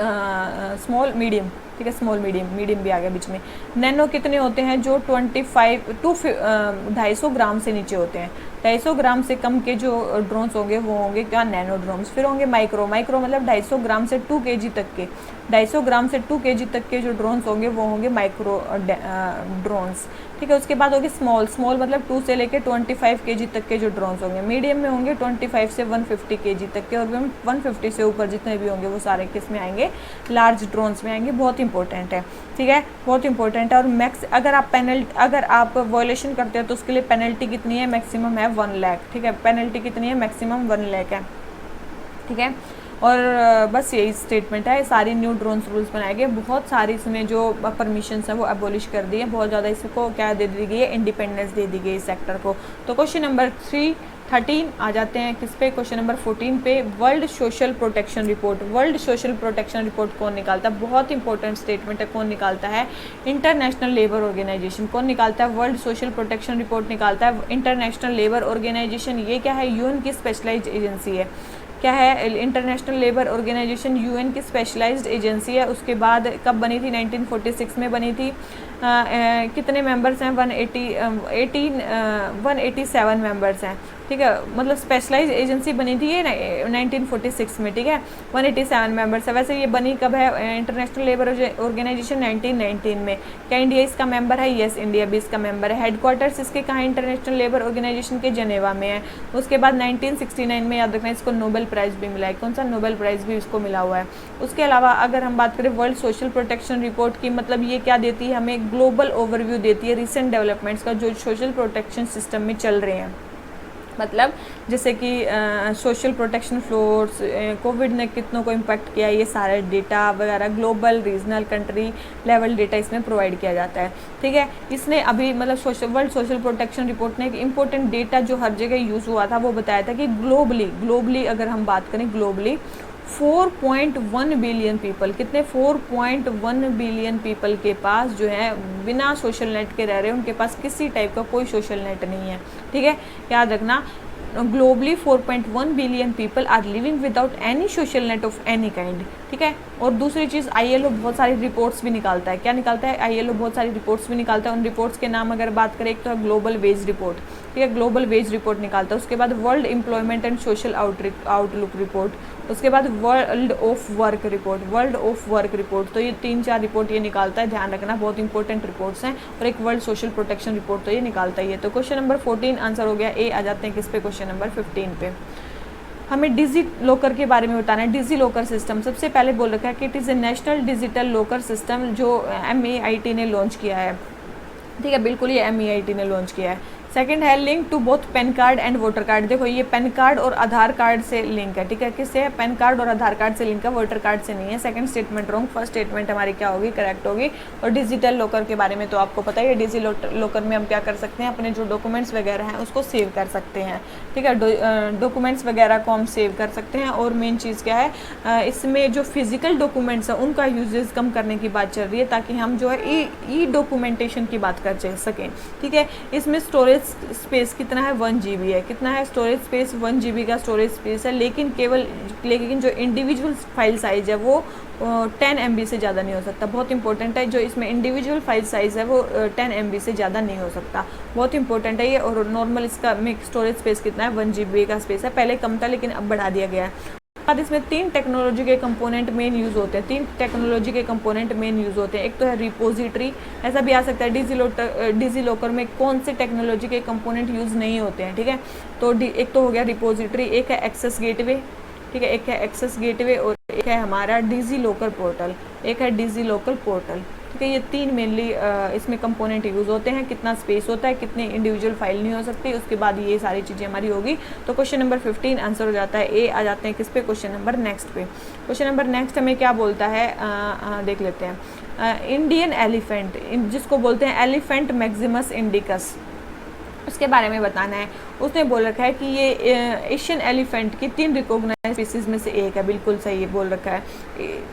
स्मॉल मीडियम, ठीक है, स्मॉल मीडियम भी आ गया बीच में। नैनो कितने होते हैं? जो 250 ग्राम से नीचे होते हैं। 250 ग्राम से कम के जो ड्रोन्स होंगे वो होंगे क्या? Nano drones. फिर होंगे माइक्रो मतलब 250 ग्राम से 2 kg तक के, 250 ग्राम से 2 kg तक के जो ड्रोन्स होंगे वो होंगे माइक्रो ड्रोन्स, ठीक है। उसके बाद होगी स्मॉल मतलब 2 से लेके 25 kg तक के जो ड्रोन्स होंगे। मीडियम में होंगे 25 से 150 kg तक के, और 150 से ऊपर जितने भी होंगे वो सारे किस में आएंगे? लार्ज ड्रोन्स में आएंगे। बहुत इंपॉर्टेंट है, ठीक है, बहुत इंपॉर्टेंट है। और मैक्स अगर आप वायलेशन करते हो तो उसके लिए पेनल्टी कितनी है? मैक्सिमम है 1 लाख, ठीक है। पेनल्टी कितनी है? मैक्सिमम 1 लाख है, ठीक है। और बस यही स्टेटमेंट है। सारी न्यू ड्रोन्स रूल्स बनाए गए। बहुत सारी इसमें जो परमिशंस है वो अबॉलिश कर दी है। बहुत ज़्यादा इसको क्या दे दी गई है? इंडिपेंडेंस दे दी गई इस सेक्टर को। तो क्वेश्चन नंबर 13 आ जाते हैं किस पे? क्वेश्चन नंबर 14 पे। World social protection report. World social protection report कौन निकालता है? बहुत इंपॉर्टेंट स्टेटमेंट है। कौन निकालता है? International labour organisation. कौन निकालता है? वर्ल्ड सोशल प्रोटेक्शन रिपोर्ट निकालता है इंटरनेशनल लेबर ऑर्गेनाइजेशन। ये क्या है? यूएन की स्पेशलाइज्ड एजेंसी है। क्या है? इंटरनेशनल लेबर ऑर्गेनाइजेशन यूएन की स्पेशलाइज्ड एजेंसी है। उसके बाद कब बनी थी? 1946 में बनी थी। कितने मेंबर्स हैं? 187 मेंबर्स हैं, ठीक है। मतलब स्पेशलाइज एजेंसी बनी थी ये 1946 में, ठीक है। 187 मेंबर्स है। वैसे ये बनी कब है? इंटरनेशनल लेबर ऑर्गेनाइजेशन 1919 में। क्या इंडिया इसका मेंबर है? यस, इंडिया भी इसका मेंबर है। हेडक्वार्टर्स इसके कहाँ? इंटरनेशनल लेबर ऑर्गेनाइजेशन के जनेवा में है। उसके बाद 1969 में, याद रखना, इसको नोबेल प्राइज़ भी मिला है। कौन सा? नोबेल प्राइज़ भी इसको मिला हुआ है। उसके अलावा अगर हम बात करें वर्ल्ड सोशल प्रोटेक्शन रिपोर्ट की, मतलब ये क्या देती है? हमें ग्लोबल ओवरव्यू देती है रिसेंट डेवलपमेंट्स का जो सोशल प्रोटेक्शन सिस्टम में चल रहे हैं। मतलब जैसे कि सोशल प्रोटेक्शन फ्लोर्स, कोविड ने कितनों को इम्पैक्ट किया, ये सारे डेटा वगैरह global, regional, country level data इसमें प्रोवाइड किया जाता है, ठीक है। इसने अभी मतलब वर्ल्ड सोशल प्रोटेक्शन रिपोर्ट ने एक इम्पोर्टेंट डेटा जो हर जगह यूज़ हुआ था वो बताया था कि ग्लोबली अगर हम बात करें ग्लोबली 4.1 बिलियन पीपल, कितने? 4.1 बिलियन पीपल के पास जो है बिना सोशल नेट के रह रहे हैं। उनके पास किसी टाइप का कोई सोशल नेट नहीं है, ठीक है। याद रखना, globally 4.1 billion people are living without any social net of any kind, ठीक है। और दूसरी चीज़, आईएलओ बहुत सारी रिपोर्ट्स भी निकालता है। क्या निकालता है? आईएलओ बहुत सारी रिपोर्ट्स भी निकालता है। उन रिपोर्ट्स के नाम अगर बात करें, एक तो है ग्लोबल वेज रिपोर्ट, ठीक है, ग्लोबल वेज रिपोर्ट निकालता है। उसके बाद world employment and social outlook report, उसके बाद वर्ल्ड ऑफ वर्क रिपोर्ट। तो ये 3-4 रिपोर्ट ये निकालता है, ध्यान रखना, बहुत इंपॉर्टेंट रिपोर्ट्स हैं। और एक वर्ल्ड सोशल प्रोटेक्शन रिपोर्ट तो ये निकालता ही है। तो क्वेश्चन नंबर 14 आंसर हो गया ए। आ जाते हैं किस पे? क्वेश्चन नंबर 15 पे। हमें डिजी लॉकर के बारे में बताना है। डिजी लॉकर सिस्टम सबसे पहले बोल रखा है कि it is a national digital locker system जो MEIT ने लॉन्च किया है, ठीक है, बिल्कुल ये MEIT ने लॉन्च किया है। सेकंड है link to both PAN card and voter card. देखो ये पैन कार्ड और आधार कार्ड से लिंक है, ठीक है। किससे है? पैन कार्ड और आधार कार्ड से लिंक है, वोटर कार्ड से नहीं है। Second statement wrong, first statement हमारी क्या होगी? करेक्ट होगी। और डिजिटल लॉकर के बारे में तो आपको पता ही है, डिजिटल लॉकर में हम क्या कर सकते हैं? अपने जो डॉक्यूमेंट्स वगैरह हैं उसको सेव कर सकते हैं, ठीक है। डॉक्यूमेंट्स वगैरह को हम सेव कर सकते हैं। और मेन चीज़ क्या है, इसमें जो फिजिकल डॉक्यूमेंट्स हैं उनका यूजेस कम करने की बात चल रही है, ताकि हम जो है ई डॉक्यूमेंटेशन की बात कर सकें, ठीक है। इसमें स्टोरेज स्पेस कितना है? 1 GB है। कितना है स्टोरेज स्पेस? 1 GB का स्टोरेज स्पेस है। लेकिन जो इंडिविजुअल फाइल साइज़ है वो 10 MB से ज़्यादा नहीं हो सकता। बहुत इंपॉर्टेंट है, जो इसमें इंडिविजुअल फाइल साइज़ है वो 10 MB से ज़्यादा नहीं हो सकता। बहुत इंपॉर्टेंट है ये। और नॉर्मल इसका स्टोरेज स्पेस कितना है? 1 GB का स्पेस है। पहले कम था लेकिन अब बढ़ा दिया गया है। बाद इसमें 3 टेक्नोलॉजी के कंपोनेंट मेन यूज़ होते हैं। 3 टेक्नोलॉजी के कंपोनेंट मेन यूज़ होते हैं। एक तो है रिपोजिटरी, ऐसा भी आ सकता है डिजी लॉकर में कौन से टेक्नोलॉजी के कंपोनेंट यूज़ नहीं होते हैं, ठीक है। तो एक तो हो गया रिपोजिटरी, एक है एक्सेस गेटवे, ठीक है, एक है एक्सेस गेटवे और एक है हमारा डिजी लॉकर पोर्टल, ठीक है। ये 3 मेनली इसमें कंपोनेंट यूज़ होते हैं, कितना स्पेस होता है, कितने इंडिविजुअल फाइल नहीं हो सकती, उसके बाद ये सारी चीज़ें हमारी होगी। तो क्वेश्चन नंबर 15 आंसर हो जाता है ए। आ जाते हैं किस पे, क्वेश्चन नंबर नेक्स्ट पे। क्वेश्चन नंबर नेक्स्ट हमें क्या बोलता है, देख लेते हैं। इंडियन एलिफेंट, जिसको बोलते हैं एलिफेंट मैक्सिमस इंडिकस, उसके बारे में बताना है। उसने बोल रखा है कि ये एशियन एलिफेंट की 3 रिकॉग्नाइज्ड स्पीसीज में से एक है। बिल्कुल सही है, बोल रखा है।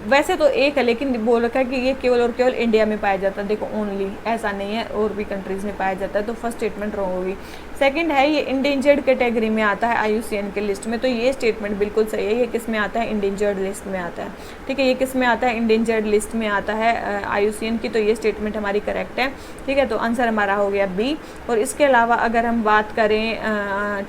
वैसे तो एक है, लेकिन बोल रखा है कि ये केवल और केवल इंडिया में पाया जाता है। देखो ओनली, ऐसा नहीं है, और भी कंट्रीज में पाया जाता है। तो फर्स्ट स्टेटमेंट रॉन्ग होगी। सेकंड है, ये इंडेंजर्ड कैटेगरी में आता है IUCN के लिस्ट में। तो ये स्टेटमेंट बिल्कुल सही है। ये किस में आता है, इंडेंजर्ड लिस्ट में आता है। ठीक है, ये किस में आता है, इंडेंजर्ड लिस्ट में आता है IUCN की। तो ये स्टेटमेंट हमारी करेक्ट है। ठीक है, तो आंसर हमारा हो गया बी। और इसके अलावा अगर हम बात करें,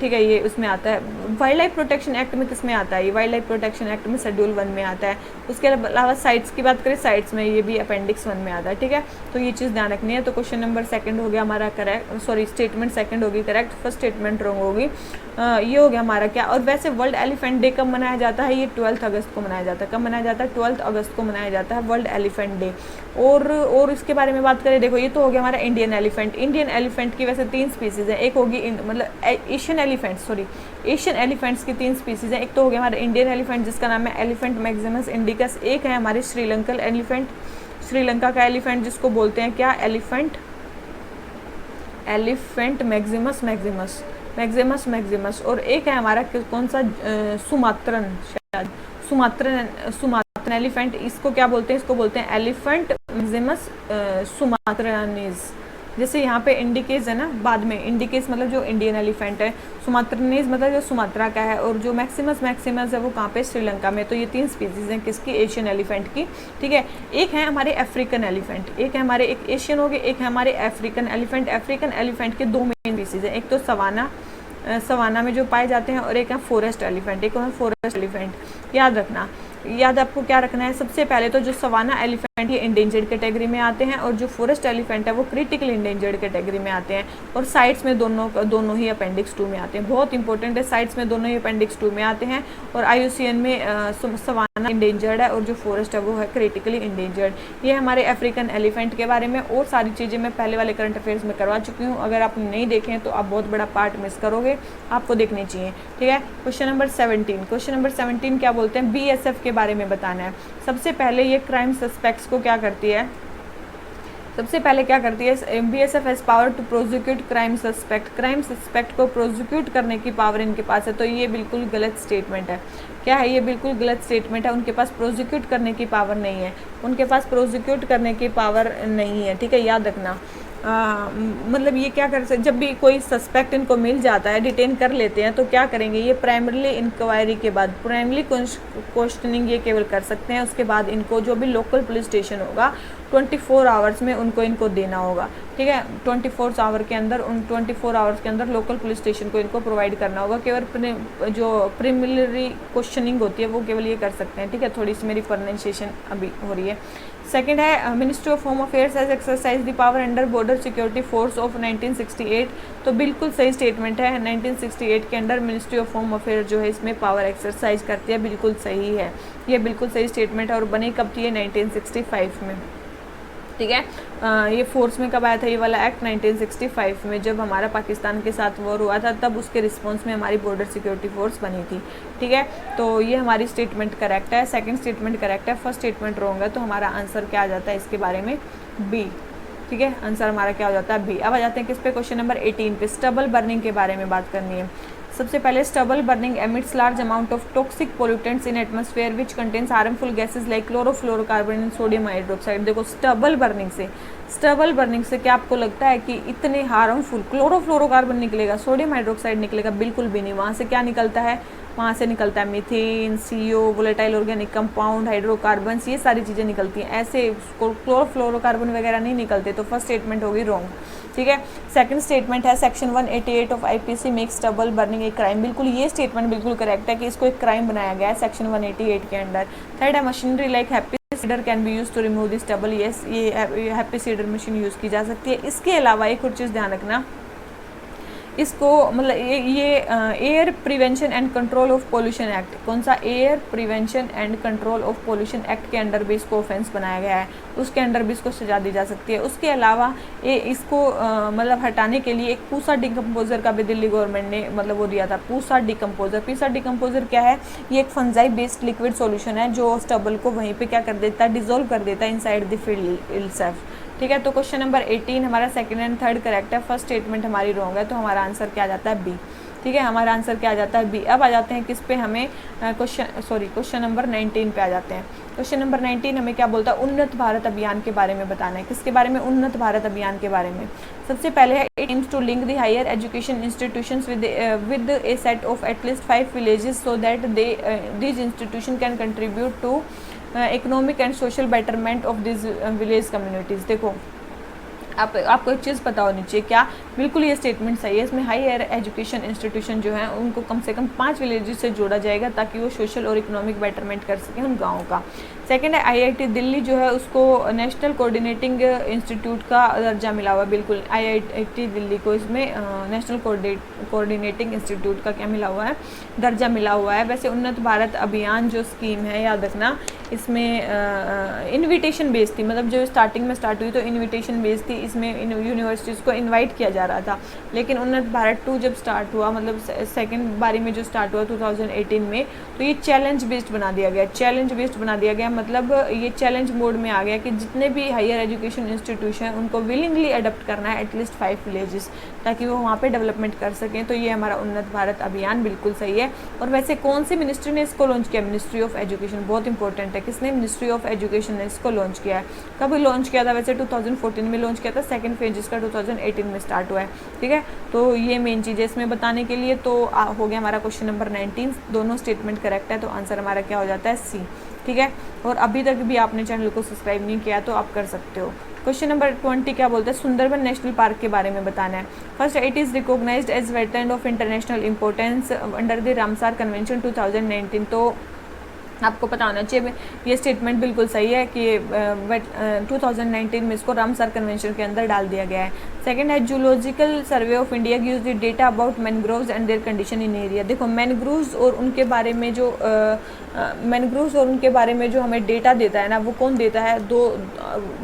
ठीक है, ये उसमें आता है वाइल्ड लाइफ प्रोटेक्शन एक्ट में। किस में आता है, ये वाइल्ड लाइफ प्रोटेक्शन एक्ट में शेड्यूल 1 में आता है। उसके अलावा साइट्स की बात करें, साइट्स में ये भी अपेंडिक्स 1 में आता है। ठीक है, तो ये चीज़ ध्यान रखनी है। तो क्वेश्चन नंबर सेकंड हो गया हमारा करेक्ट, सॉरी स्टेटमेंट सेकंड होगी करेक्ट, फर्स्ट स्टेटमेंट रॉन्ग होगी। ये हो गया हमारा क्या। और वैसे वर्ल्ड एलिफेंट डे कब मनाया जाता है, ये 12 अगस्त को मनाया जाता है। कब मनाया जाता है, 12 अगस्त को मनाया जाता है वर्ल्ड एलिफेंट डे। और इसके बारे में बात करें, देखो ये तो हो गया हमारा इंडियन एलिफेंट। इंडियन एलिफेंट की वैसे 3 स्पीसीज है। एक होगी मतलब Asian elephant, sorry Asian elephants की 3 स्पीसीज है। एक तो हो गया हमारा इंडियन एलिफेंट जिसका नाम है एलिफेंट मैक्सिमस इंडिकस। एक है हमारे श्रीलंकन एलिफेंट, श्रीलंका का एलिफेंट जिसको बोलते हैं क्या, एलिफेंट मैक्सिमस। और एक है हमारा कौन सा, सुमात्रन, शायद सुमात्रन एलिफेंट। इसको क्या बोलते हैं, इसको बोलते हैं एलिफेंट मैक्सिमस सुमात्रनीज। जैसे यहाँ पे इंडिकेस है ना, बाद में इंडिकेस मतलब जो इंडियन एलिफेंट है, सुमात्रनीज मतलब जो सुमात्रा का है, और जो मैक्सिमस है वो कहाँ पे, श्रीलंका में। तो ये 3 स्पीसीज हैं किसकी, एशियन एलिफेंट की। ठीक है, एक है हमारे अफ्रीकन एलिफेंट, एक है हमारे, एक एशियन हो गए, एक है हमारे अफ्रीकन एलिफेंट। अफ्रीकन एलिफेंट के 2 मेन स्पीसीज हैं, एक तो सवाना में जो पाए जाते हैं, और एक है फॉरेस्ट एलिफेंट। एक है फॉरेस्ट एलिफेंट। याद आपको क्या रखना है, सबसे पहले तो जो सवाना एलिफेंट ये इंडेंजर्ड कैटेगरी में आते हैं, और जो फॉरेस्ट एलिफेंट है वो क्रिटिकल इंडेंजर्ड कैटेगरी में आते हैं। और साइट्स में दोनों ही अपेंडिक्स 2 में आते हैं। बहुत इंपॉर्टेंट है, साइट्स में दोनों ही अपेंडिक्स 2 में आते हैं। और IUCN में सवाना इंडेंजर्ड है, और जो फॉरेस्ट है वो है क्रिटिकली इंडेंजर्ड। ये हमारे अफ्रीकन एलिफेंट के बारे में। और सारी चीज़ें मैं पहले वाले करंट अफेयर्स में करवा चुकी हूँ। अगर आप नहीं देखें तो आप बहुत बड़ा पार्ट मिस करोगे, आपको देखनी चाहिए। ठीक है, क्वेश्चन नंबर 17 क्या बोलते हैं, BSF के बारे में बताना है। सबसे पहले ये क्राइम सस्पेक्ट्स को क्या करती है, सबसे पहले क्या करती है, BSF has power to prosecute crime suspect को प्रोसिक्यूट करने की पावर इनके पास है। तो ये बिल्कुल गलत स्टेटमेंट है। क्या है, ये बिल्कुल गलत स्टेटमेंट है। उनके पास प्रोसिक्यूट करने की पावर नहीं है, उनके पास प्रोसिक्यूट करने की पावर नहीं है। ठीक है, याद रखना। मतलब ये क्या कर सकते, जब भी कोई सस्पेक्ट इनको मिल जाता है, डिटेन कर लेते हैं, तो क्या करेंगे, ये प्राइमरी इंक्वायरी के बाद प्राइमरी क्वेश्चनिंग ये केवल कर सकते हैं। उसके बाद इनको जो भी लोकल पुलिस स्टेशन होगा 24 आवर्स में इनको देना होगा। ठीक है, 24 आवर के अंदर लोकल पुलिस स्टेशन को इनको प्रोवाइड करना होगा। केवल जो प्रिलिमिनरी क्वेश्चनिंग होती है वो केवल ये कर सकते हैं। ठीक है, थोड़ी सी मेरी प्रोनाउंसिएशन अभी हो रही है। सेकंड है, ministry of home affairs has exercise the power under border security force of 1968। तो बिल्कुल सही स्टेटमेंट है। 1968 के under ministry of home affair जो है इसमें पावर एक्सरसाइज करती है, बिल्कुल सही है। ये बिल्कुल सही स्टेटमेंट है। और बनी कब थी, 1965 में। ठीक है, ये फोर्स में कब आया था ये वाला एक्ट, 1965 में, जब हमारा पाकिस्तान के साथ वॉर हुआ था, तब उसके रिस्पॉन्स में हमारी बॉर्डर सिक्योरिटी फोर्स बनी थी। ठीक है, तो ये हमारी स्टेटमेंट करेक्ट है, सेकंड स्टेटमेंट करेक्ट है, फर्स्ट स्टेटमेंट रॉन्ग है। तो हमारा आंसर क्या आ जाता है इसके बारे में, बी। ठीक है, आंसर हमारा क्या हो जाता है, बी। अब आ जाते हैं किस पे, क्वेश्चन नंबर 18 पे। स्टबल बर्निंग के बारे में बात करनी है। सबसे पहले, stubble burning emits large amount of toxic pollutants in atmosphere which contains harmful gases like chlorofluorocarbon and sodium hydroxide. देखो, स्टबल बर्निंग से क्या आपको लगता है कि इतने हार्मफुल क्लोरोफ्लोरोकार्बन निकलेगा, सोडियम हाइड्रोक्साइड निकलेगा? बिल्कुल भी नहीं। वहाँ से क्या निकलता है, वहाँ से निकलता है methane, CO, volatile organic compound, hydrocarbons, ये सारी चीज़ें निकलती हैं। ऐसे क्लोरोफ्लोरोकार्बन वगैरह नहीं निकलते। तो फर्स्ट स्टेटमेंट होगी रॉन्ग। ठीक है, सेकंड स्टेटमेंट है, section 188 of IPC makes stubble burning a crime. बिल्कुल ये स्टेटमेंट बिल्कुल करेक्ट है कि इसको एक क्राइम बनाया गया है सेक्शन 188 के अंडर। थर्ड है, machinery like happy seeder can be use to remove the stubble. Yes, ये हैप्पी सीडर मशीन यूज़ की जा सकती है। इसके अलावा एक और चीज़ ध्यान रखना, इसको मतलब ये air prevention and control of pollution act, कौन सा, air prevention and control of pollution act के अंडर भी इसको ऑफेंस बनाया गया है, उसके अंडर भी इसको सजा दी जा सकती है। उसके अलावा इसको मतलब हटाने के लिए एक पूसा डिकम्पोजर का भी दिल्ली गवर्नमेंट ने मतलब वो दिया था, पूसा डिकम्पोजर। पूसा डिकम्पोजर क्या है, ये एक फंजाई बेस्ड लिक्विड सॉल्यूशन है जो स्टबल को वहीं पे क्या कर देता है, डिजोल्व कर देता है इनसाइड द फील्ड इटसेल्फ। ठीक है, तो क्वेश्चन नंबर 18 हमारा सेकंड एंड थर्ड करेक्ट है, फर्स्ट स्टेटमेंट हमारी रॉन्ग है, तो हमारा आंसर क्या आ जाता है बी। ठीक है, हमारा आंसर क्या आ जाता है बी। अब आ जाते हैं किस पे, हमें क्वेश्चन नंबर 19 पे आ जाते हैं। क्वेश्चन नंबर 19 हमें क्या बोलता है, उन्नत भारत अभियान के बारे में बताना है। किसके बारे में, उन्नत भारत अभियान के बारे में। सबसे पहले है it aims to link the higher education institutions with a set of at least 5 villages so that these institution can contribute to economic and social betterment of this village communities. देखो आपको एक चीज़ पता होनी चाहिए, क्या, बिल्कुल ये स्टेटमेंट सही है। इसमें हायर एजुकेशन इंस्टीट्यूशन जो है उनको कम से कम 5 विलेजेस से जोड़ा जाएगा ताकि वो सोशल और इकोनॉमिक बेटरमेंट कर सकें उन गाँवों का। सेकंड है आईआईटी दिल्ली जो है उसको नेशनल कोऑर्डिनेटिंग इंस्टीट्यूट का दर्जा मिला हुआ है। बिल्कुल आईआईटी दिल्ली को इसमें नेशनल कोऑर्डिनेटिंग इंस्टीट्यूट का क्या मिला हुआ है, दर्जा मिला हुआ है। वैसे उन्नत भारत अभियान जो स्कीम है, याद रखना, इसमें इन्विटेशन बेस्ड थी, मतलब जो स्टार्टिंग में स्टार्ट हुई तो इन्विटेशन बेस्ड थी, इसमें यूनिवर्सिटीज़ को इनवाइट किया जा रहा था। लेकिन उन्नत भारत 2 जब स्टार्ट हुआ, मतलब सेकंड बारी में जो स्टार्ट हुआ 2018 में, तो ये चैलेंज बेस्ड बना दिया गया। चैलेंज बेस्ड बना दिया गया मतलब ये चैलेंज मोड में आ गया कि जितने भी हायर एजुकेशन इंस्टीट्यूशन हैं उनको विलिंगली अडॉप्ट करना है एटलीस्ट 5 विलेजेस, ताकि वो वहाँ पे डेवलपमेंट कर सकें। तो ये हमारा उन्नत भारत अभियान बिल्कुल सही है। और वैसे कौन सी मिनिस्ट्री ने इसको लॉन्च किया, मिनिस्ट्री ऑफ एजुकेशन, बहुत इंपॉर्टेंट है, किसने, मिनिस्ट्री ऑफ एजुकेशन ने इसको लॉन्च किया है। कब लॉन्च किया था, वैसे 2014 में लॉन्च किया था, सेकंड फेज इसका 2018 में स्टार्ट हुआ है। ठीक है, तो ये मेन चीज़ है इसमें बताने के लिए। तो हो गया हमारा क्वेश्चन नंबर 19, दोनों स्टेटमेंट करेक्ट है, तो आंसर हमारा क्या हो जाता है सी। ठीक है, और अभी तक भी आपने चैनल को सब्सक्राइब नहीं किया तो आप कर सकते हो। क्वेश्चन नंबर 20 क्या बोलता है, सुंदरबन नेशनल पार्क के बारे में बताना है। First, it is recognised as wetland of international importance under the Ramsar convention 2019। तो आपको पता होना चाहिए ये स्टेटमेंट बिल्कुल सही है कि 2019 में इसको रामसार कन्वेंशन के अंदर डाल दिया गया है। सेकंड है zoological survey of India gives the data about mangroves and there condition in area. देखो मैनग्रोव्स और उनके बारे में जो हमें डेटा देता है ना, वो कौन देता है,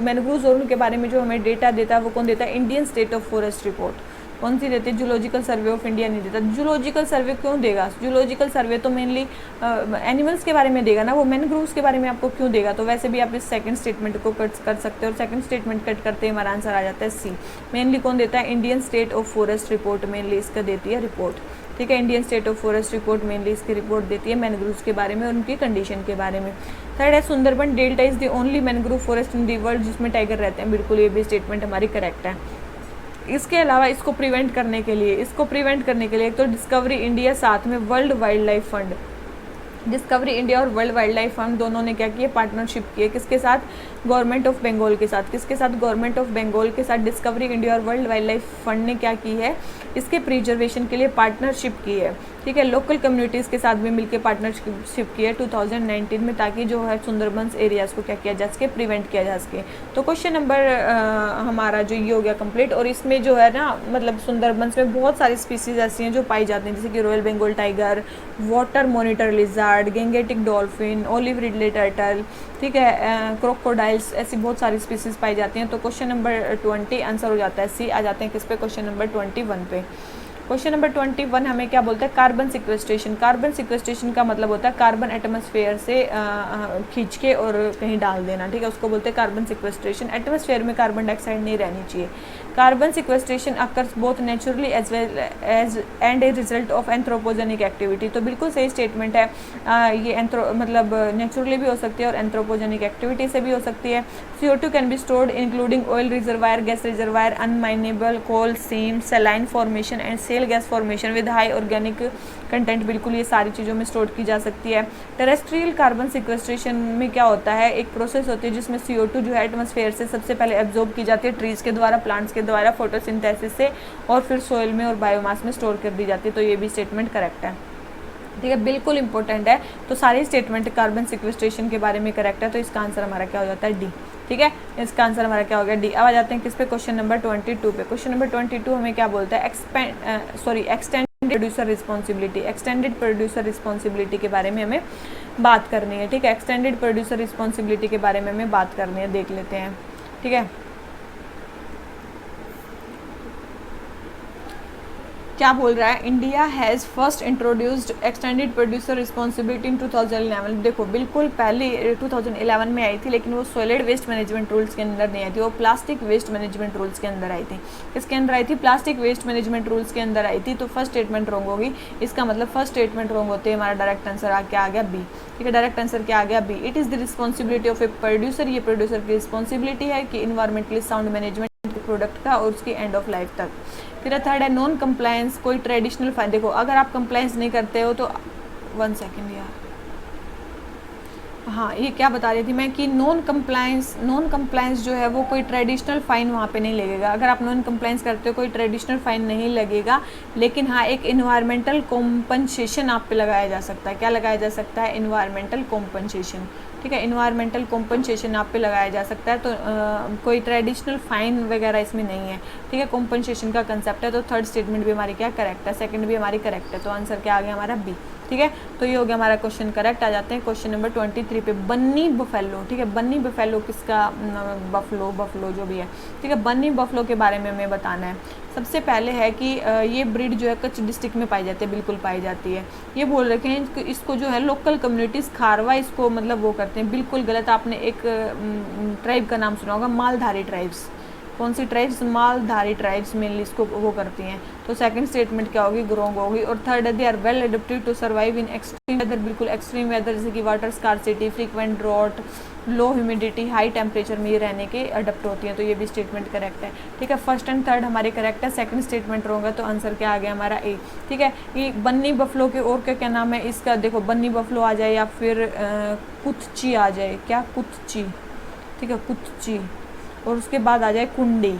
मैनग्रोव्स और उनके बारे में जो हमें डेटा देता है वो कौन देता है, Indian state of forest report. कौन सी देती है, जूलॉजिकल सर्वे ऑफ इंडिया नहीं देता। जूलॉजिकल सर्वे क्यों देगा, जूलॉजिकल सर्वे तो मेनली एनिमल्स के बारे में देगा ना, वो मैनग्रोव्स के बारे में आपको क्यों देगा। तो वैसे भी आप इस सेकंड स्टेटमेंट को कट कर सकते हो, और सेकंड स्टेटमेंट कट करते ही हमारा आंसर आ जाता है सी। मेनली कौन देता है, Indian state of forest report mainly इसका देती है रिपोर्ट। ठीक है, Indian state of forest report mainly इसकी रिपोर्ट देती है मैनग्रोव्स के बारे में और उनकी कंडीशन के बारे में। थर्ड है Sundarban delta is the only mangrove forest in the world जिसमें टाइगर रहते हैं। बिल्कुल ये भी स्टेटमेंट हमारी करेक्ट है। इसके अलावा इसको प्रिवेंट करने के लिए एक तो डिस्कवरी इंडिया, साथ में world wild life fund, discovery India और वर्ल्ड वाइल्ड लाइफ फंड दोनों ने क्या किया, पार्टनरशिप की है। किसके साथ, गवर्नमेंट ऑफ बंगाल के साथ। किसके साथ, गवर्नमेंट ऑफ बंगाल के साथ डिस्कवरी इंडिया और वर्ल्ड वाइल्ड लाइफ फंड ने क्या की है, इसके प्रिजर्वेशन के लिए पार्टनरशिप की है। ठीक है, लोकल कम्युनिटीज़ के साथ भी मिलकर पार्टनरशिप की है 2019 में, ताकि जो है सुंदरबंस एरियाज़ को क्या किया जा सके, प्रिवेंट किया जा सके। तो क्वेश्चन नंबर हमारा जो ये हो गया कंप्लीट। और इसमें जो है ना, मतलब सुंदरबंस में बहुत सारी स्पीसीज़ ऐसी हैं जो पाई जाती हैं, जैसे कि royal Bengal tiger, water monitor lizard, Gangetic dolphin, olive ridley turtle, ठीक है, क्रोकोडाइल्स, ऐसी बहुत सारी स्पीसीज पाई जाती हैं। तो क्वेश्चन नंबर 20 आंसर हो जाता है सी। आ जाते हैं किस पे, क्वेश्चन नंबर 21 पे। क्वेश्चन नंबर 21 हमें क्या बोलता है, कार्बन सिक्वेस्ट्रेशन। कार्बन सिक्वेस्ट्रेशन का मतलब होता है कार्बन एटमॉस्फेयर से खींच के और कहीं डाल देना। ठीक है, उसको बोलते हैं कार्बन सिक्वेस्ट्रेशन। एटमॉस्फेयर में कार्बन डाइऑक्साइड नहीं रहनी चाहिए। Carbon sequestration occurs both naturally as well as and a result of anthropogenic activity. तो बिल्कुल सही स्टेटमेंट है। ये मतलब नेचुरली भी हो सकती है और एंथ्रोपोजेनिक एक्टिविटी से भी हो सकती है। CO2 can be stored including oil reservoir, gas reservoir, unmineable coal seam, saline formation and shale gas formation with high organic content. बिल्कुल ये सारी चीज़ों में स्टोर की जा सकती है। टेरेस्ट्रियल कार्बन सिक्वेस्ट्रेशन में क्या होता है, एक प्रोसेस होती है जिसमें CO2 जो है एटमॉस्फेयर से सबसे पहले एब्जॉर्ब की जाती है ट्रीज़ के द्वारा, प्लांट्स के द्वारा, फोटोसिंथेसिस से, और फिर सोइल में और बायोमास में स्टोर कर दी जाती है। तो ये भी स्टेटमेंट करेक्ट है। ठीक है, बिल्कुल इंपॉर्टेंट है। तो सारी स्टेटमेंट कार्बन सिक्वेस्ट्रेशन के बारे में करेक्ट है, तो इसका आंसर हमारा क्या हो जाता है डी। ठीक है, इसका आंसर हमारा क्या हो गया डी। अब आ जाते हैं किस पे, क्वेश्चन नंबर 22 पे। क्वेश्चन नंबर 22 हमें क्या बोलता है, extended producer responsibility. Extended producer responsibility के बारे में हमें बात करनी है। ठीक है, एक्सटेंडेड प्रोड्यूसर रिस्पॉन्सिबिलिटी के बारे में हमें बात करनी है, देख लेते हैं। ठीक है, क्या बोल रहा है, India has first introduced extended producer responsibility इन 2011। देखो बिल्कुल पहले 2011 में आई थी, लेकिन वो सॉलिड वेस्ट मैनेजमेंट रूल्स के अंदर नहीं आई थी, वो प्लास्टिक वेस्ट मैनेजमेंट रूल्स के अंदर आई थी। किसके अंदर आई थी, प्लास्टिक वेस्ट मैनेजमेंट रूल्स के अंदर आई थी। तो फर्स्ट स्टेटमेंट रॉन्ग होगी, इसका मतलब फर्स्ट स्टेटमेंट रॉन्ग होते हैं, हमारा डायरेक्ट आंसर क्या आ गया बी। ठीक है, डायरेक्ट आंसर क्या आ गया B. It is the responsibility of a producer, ये प्रोड्यूसर की रिस्पॉन्सिबिलिटी है कि इन्वायरमेंटली साउंड मैनेजमेंट प्रोडक्ट का और उसकी एंड ऑफ लाइफ तक। फिर थर्ड है नॉन कंप्लायंस, कोई ट्रेडिशनल फाइन। देखो अगर आप कंप्लायंस नहीं करते हो तो 1 सेकेंड यार, हाँ ये क्या बता रही थी मैं कि नॉन कंप्लायंस जो है वो कोई ट्रेडिशनल फ़ाइन वहाँ पे नहीं लगेगा। अगर आप नॉन कंप्लायंस करते हो कोई ट्रेडिशनल फ़ाइन नहीं लगेगा, लेकिन हाँ एक इन्वायरमेंटल कॉम्पनसेशन आप पे लगाया जा सकता है। क्या लगाया जा सकता है, इन्वायरमेंटल कॉम्पनसेशन। ठीक है, इन्वायरमेंटल कॉम्पनसेशन आप पे लगाया जा सकता है। तो कोई ट्रेडिशनल फ़ाइन वगैरह इसमें नहीं है। ठीक है, कॉम्पनसेशन का कंसेप्ट है। तो थर्ड स्टेटमेंट भी हमारी क्या करेक्ट है, सेकंड भी हमारी करेक्ट है। तो आंसर क्या आ गया हमारा बी। ठीक है, तो ये हो गया हमारा क्वेश्चन करेक्ट। आ जाते हैं क्वेश्चन नंबर 23 पे, बन्नी बफेलो। ठीक है, बन्नी बफेलो किसका, बफलो जो भी है। ठीक है, बन्नी बफलो के बारे में हमें बताना है। सबसे पहले है कि ये ब्रीड जो है कच्छ डिस्ट्रिक्ट में पाई जाती है, बिल्कुल पाई जाती है। ये बोल रखे हैं कि इसको जो है लोकल कम्युनिटीज़ खारवा इसको मतलब वो करते हैं, बिल्कुल गलत। आपने एक ट्राइब का नाम सुना होगा, मालधारी ट्राइब्स। कौन सी ट्राइब्स, मालधारी ट्राइब्स मेनली इसको वो करती हैं। तो सेकंड स्टेटमेंट क्या होगी, ग्रोंग होगी। और थर्ड है they are well adapted to survive in extreme weather, बिल्कुल एक्सट्रीम वेदर जैसे कि water scarcity, frequent drought, low humidity, high temperature में ये रहने के अडप्ट होती हैं। तो ये भी स्टेटमेंट करेक्ट है। ठीक है, फर्स्ट एंड थर्ड हमारे करेक्ट है, सेकंड स्टेटमेंट रॉन्ग है। तो आंसर क्या आ गया हमारा ए। ठीक है, ये बन्नी बफलो के और क्या नाम है इसका, देखो बन्नी बफलो आ जाए या फिर कुतची आ जाए, क्या कुतची। ठीक है, कुतची, और उसके बाद आ जाए कुंडी।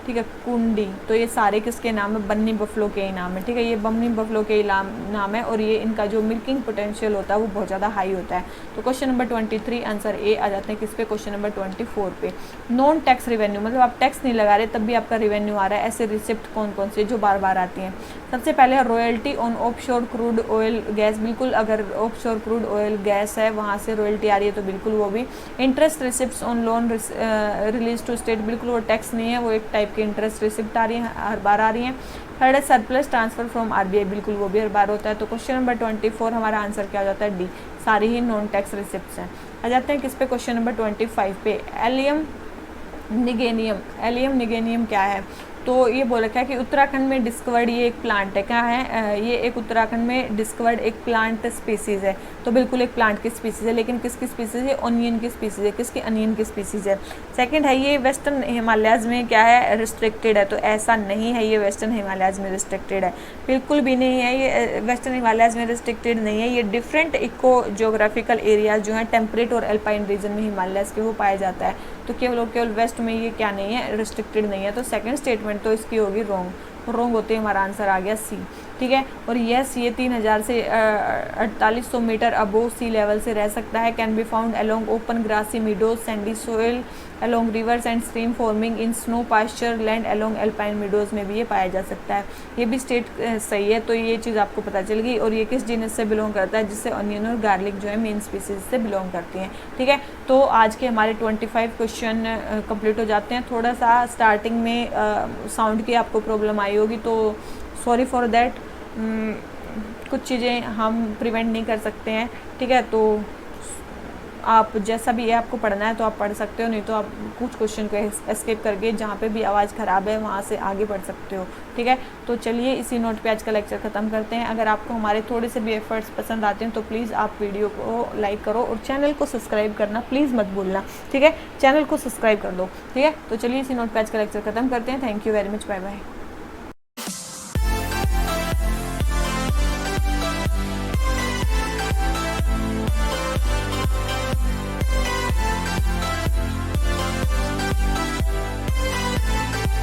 ठीक है, कुंडी। तो ये सारे किसके नाम है, बन्नी बफलो के ही नाम है। ठीक है, ये बन्नी बफलो के ही नाम है, और ये इनका जो मिल्किंग पोटेंशियल होता है वो बहुत ज़्यादा हाई होता है। तो क्वेश्चन नंबर 23 आंसर ए आ जाते हैं किस पे, क्वेश्चन नंबर 24 पे। नॉन टैक्स रिवेन्यू, मतलब आप टैक्स नहीं लगा रहे तब भी आपका रिवेन्यू आ रहा है। ऐसे रिसिप्ट कौन कौन से जो बार बार आती हैं। सबसे पहले royalty on offshore crude oil gas, बिल्कुल अगर ऑफशोर क्रूड ऑयल गैस है वहाँ से रॉयल्टी आ रही है तो बिल्कुल वो भी। Interest receipt on loan release to state, बिल्कुल वो टैक्स नहीं है, वो एक टाइप की इंटरेस्ट रिसिप्ट आ रही है, हर बार आ रही है। थर्ड है सरप्लस ट्रांसफर फ्रॉम आरबीआई, बिल्कुल वो भी हर बार होता है। तो क्वेश्चन नंबर 24 हमारा आंसर क्या हो जाता है डी, सारी ही नॉन टैक्स रिसिप्ट्स हैं। आ जाते हैं किस पे, क्वेश्चन नंबर 25 पे। एलियम निगेनियम क्या है। तो ये बोल रखा है कि उत्तराखंड में डिस्कवर्ड ये एक प्लांट है। क्या है ये, एक उत्तराखंड में डिस्कवर्ड एक प्लांट स्पीसीज़ है। तो बिल्कुल एक प्लांट की स्पीसीज़ है, लेकिन किसकी स्पीसीज़ है, ओनियन की स्पीसीज़ है। किसकी, अनियन की स्पीसीज़ है। सेकंड है ये वेस्टर्न हिमालयाज़ में क्या है, रिस्ट्रिक्टेड है। तो ऐसा नहीं है ये वेस्टर्न हिमालयाज़ में रिस्ट्रिक्टेड है, बिल्कुल भी नहीं है ये वेस्टर्न हिमालयाज़ में रिस्ट्रिक्टेड नहीं है। ये डिफरेंट इको जोग्राफिकल एरियाज जो हैं टेम्परेट और एल्पाइन रीजन में हिमालयाज़ के वो पाया जाता है। तो केवल वेस्ट में ये क्या नहीं है, रिस्ट्रिक्टेड नहीं है। तो सेकंड स्टेटमेंट तो इसकी होगी रॉन्ग होते हमारा आंसर आ गया सी। ठीक है, और यस ये 3000 से 4800 मीटर अबोव सी लेवल से रह सकता है। Can be found along open grassy meadows, sandy soil, along rivers and stream forming in snow pasture land, along alpine meadows में भी ये पाया जा सकता है। ये भी स्टेट सही है, तो ये चीज़ आपको पता चल गई। और ये किस जीनस से बिलोंग करता है, जिससे ऑनियन और गार्लिक जो है मेन स्पीसीज से बिलोंग करती हैं। ठीक है, तो आज के हमारे 25 क्वेश्चन कंप्लीट हो जाते हैं। थोड़ा सा स्टार्टिंग में साउंड की आपको प्रॉब्लम आई होगी, तो सॉरी फॉर देट। कुछ चीज़ें हम प्रिवेंट नहीं कर सकते हैं। ठीक है, तो आप जैसा भी है आपको पढ़ना है तो आप पढ़ सकते हो, नहीं तो आप कुछ क्वेश्चन को एस्केप करके जहाँ पे भी आवाज़ ख़राब है वहाँ से आगे बढ़ सकते हो। ठीक है, तो चलिए इसी नोट पे आज का लेक्चर ख़त्म करते हैं। अगर आपको हमारे थोड़े से भी एफर्ट्स पसंद आते हैं तो प्लीज़ आप वीडियो को लाइक करो और चैनल को सब्सक्राइब करना प्लीज़ मत भूलना। ठीक है, चैनल को सब्सक्राइब कर दो। ठीक है, तो चलिए इसी नोट पे आज का लेक्चर ख़त्म करते हैं। Thank you very much, bye bye.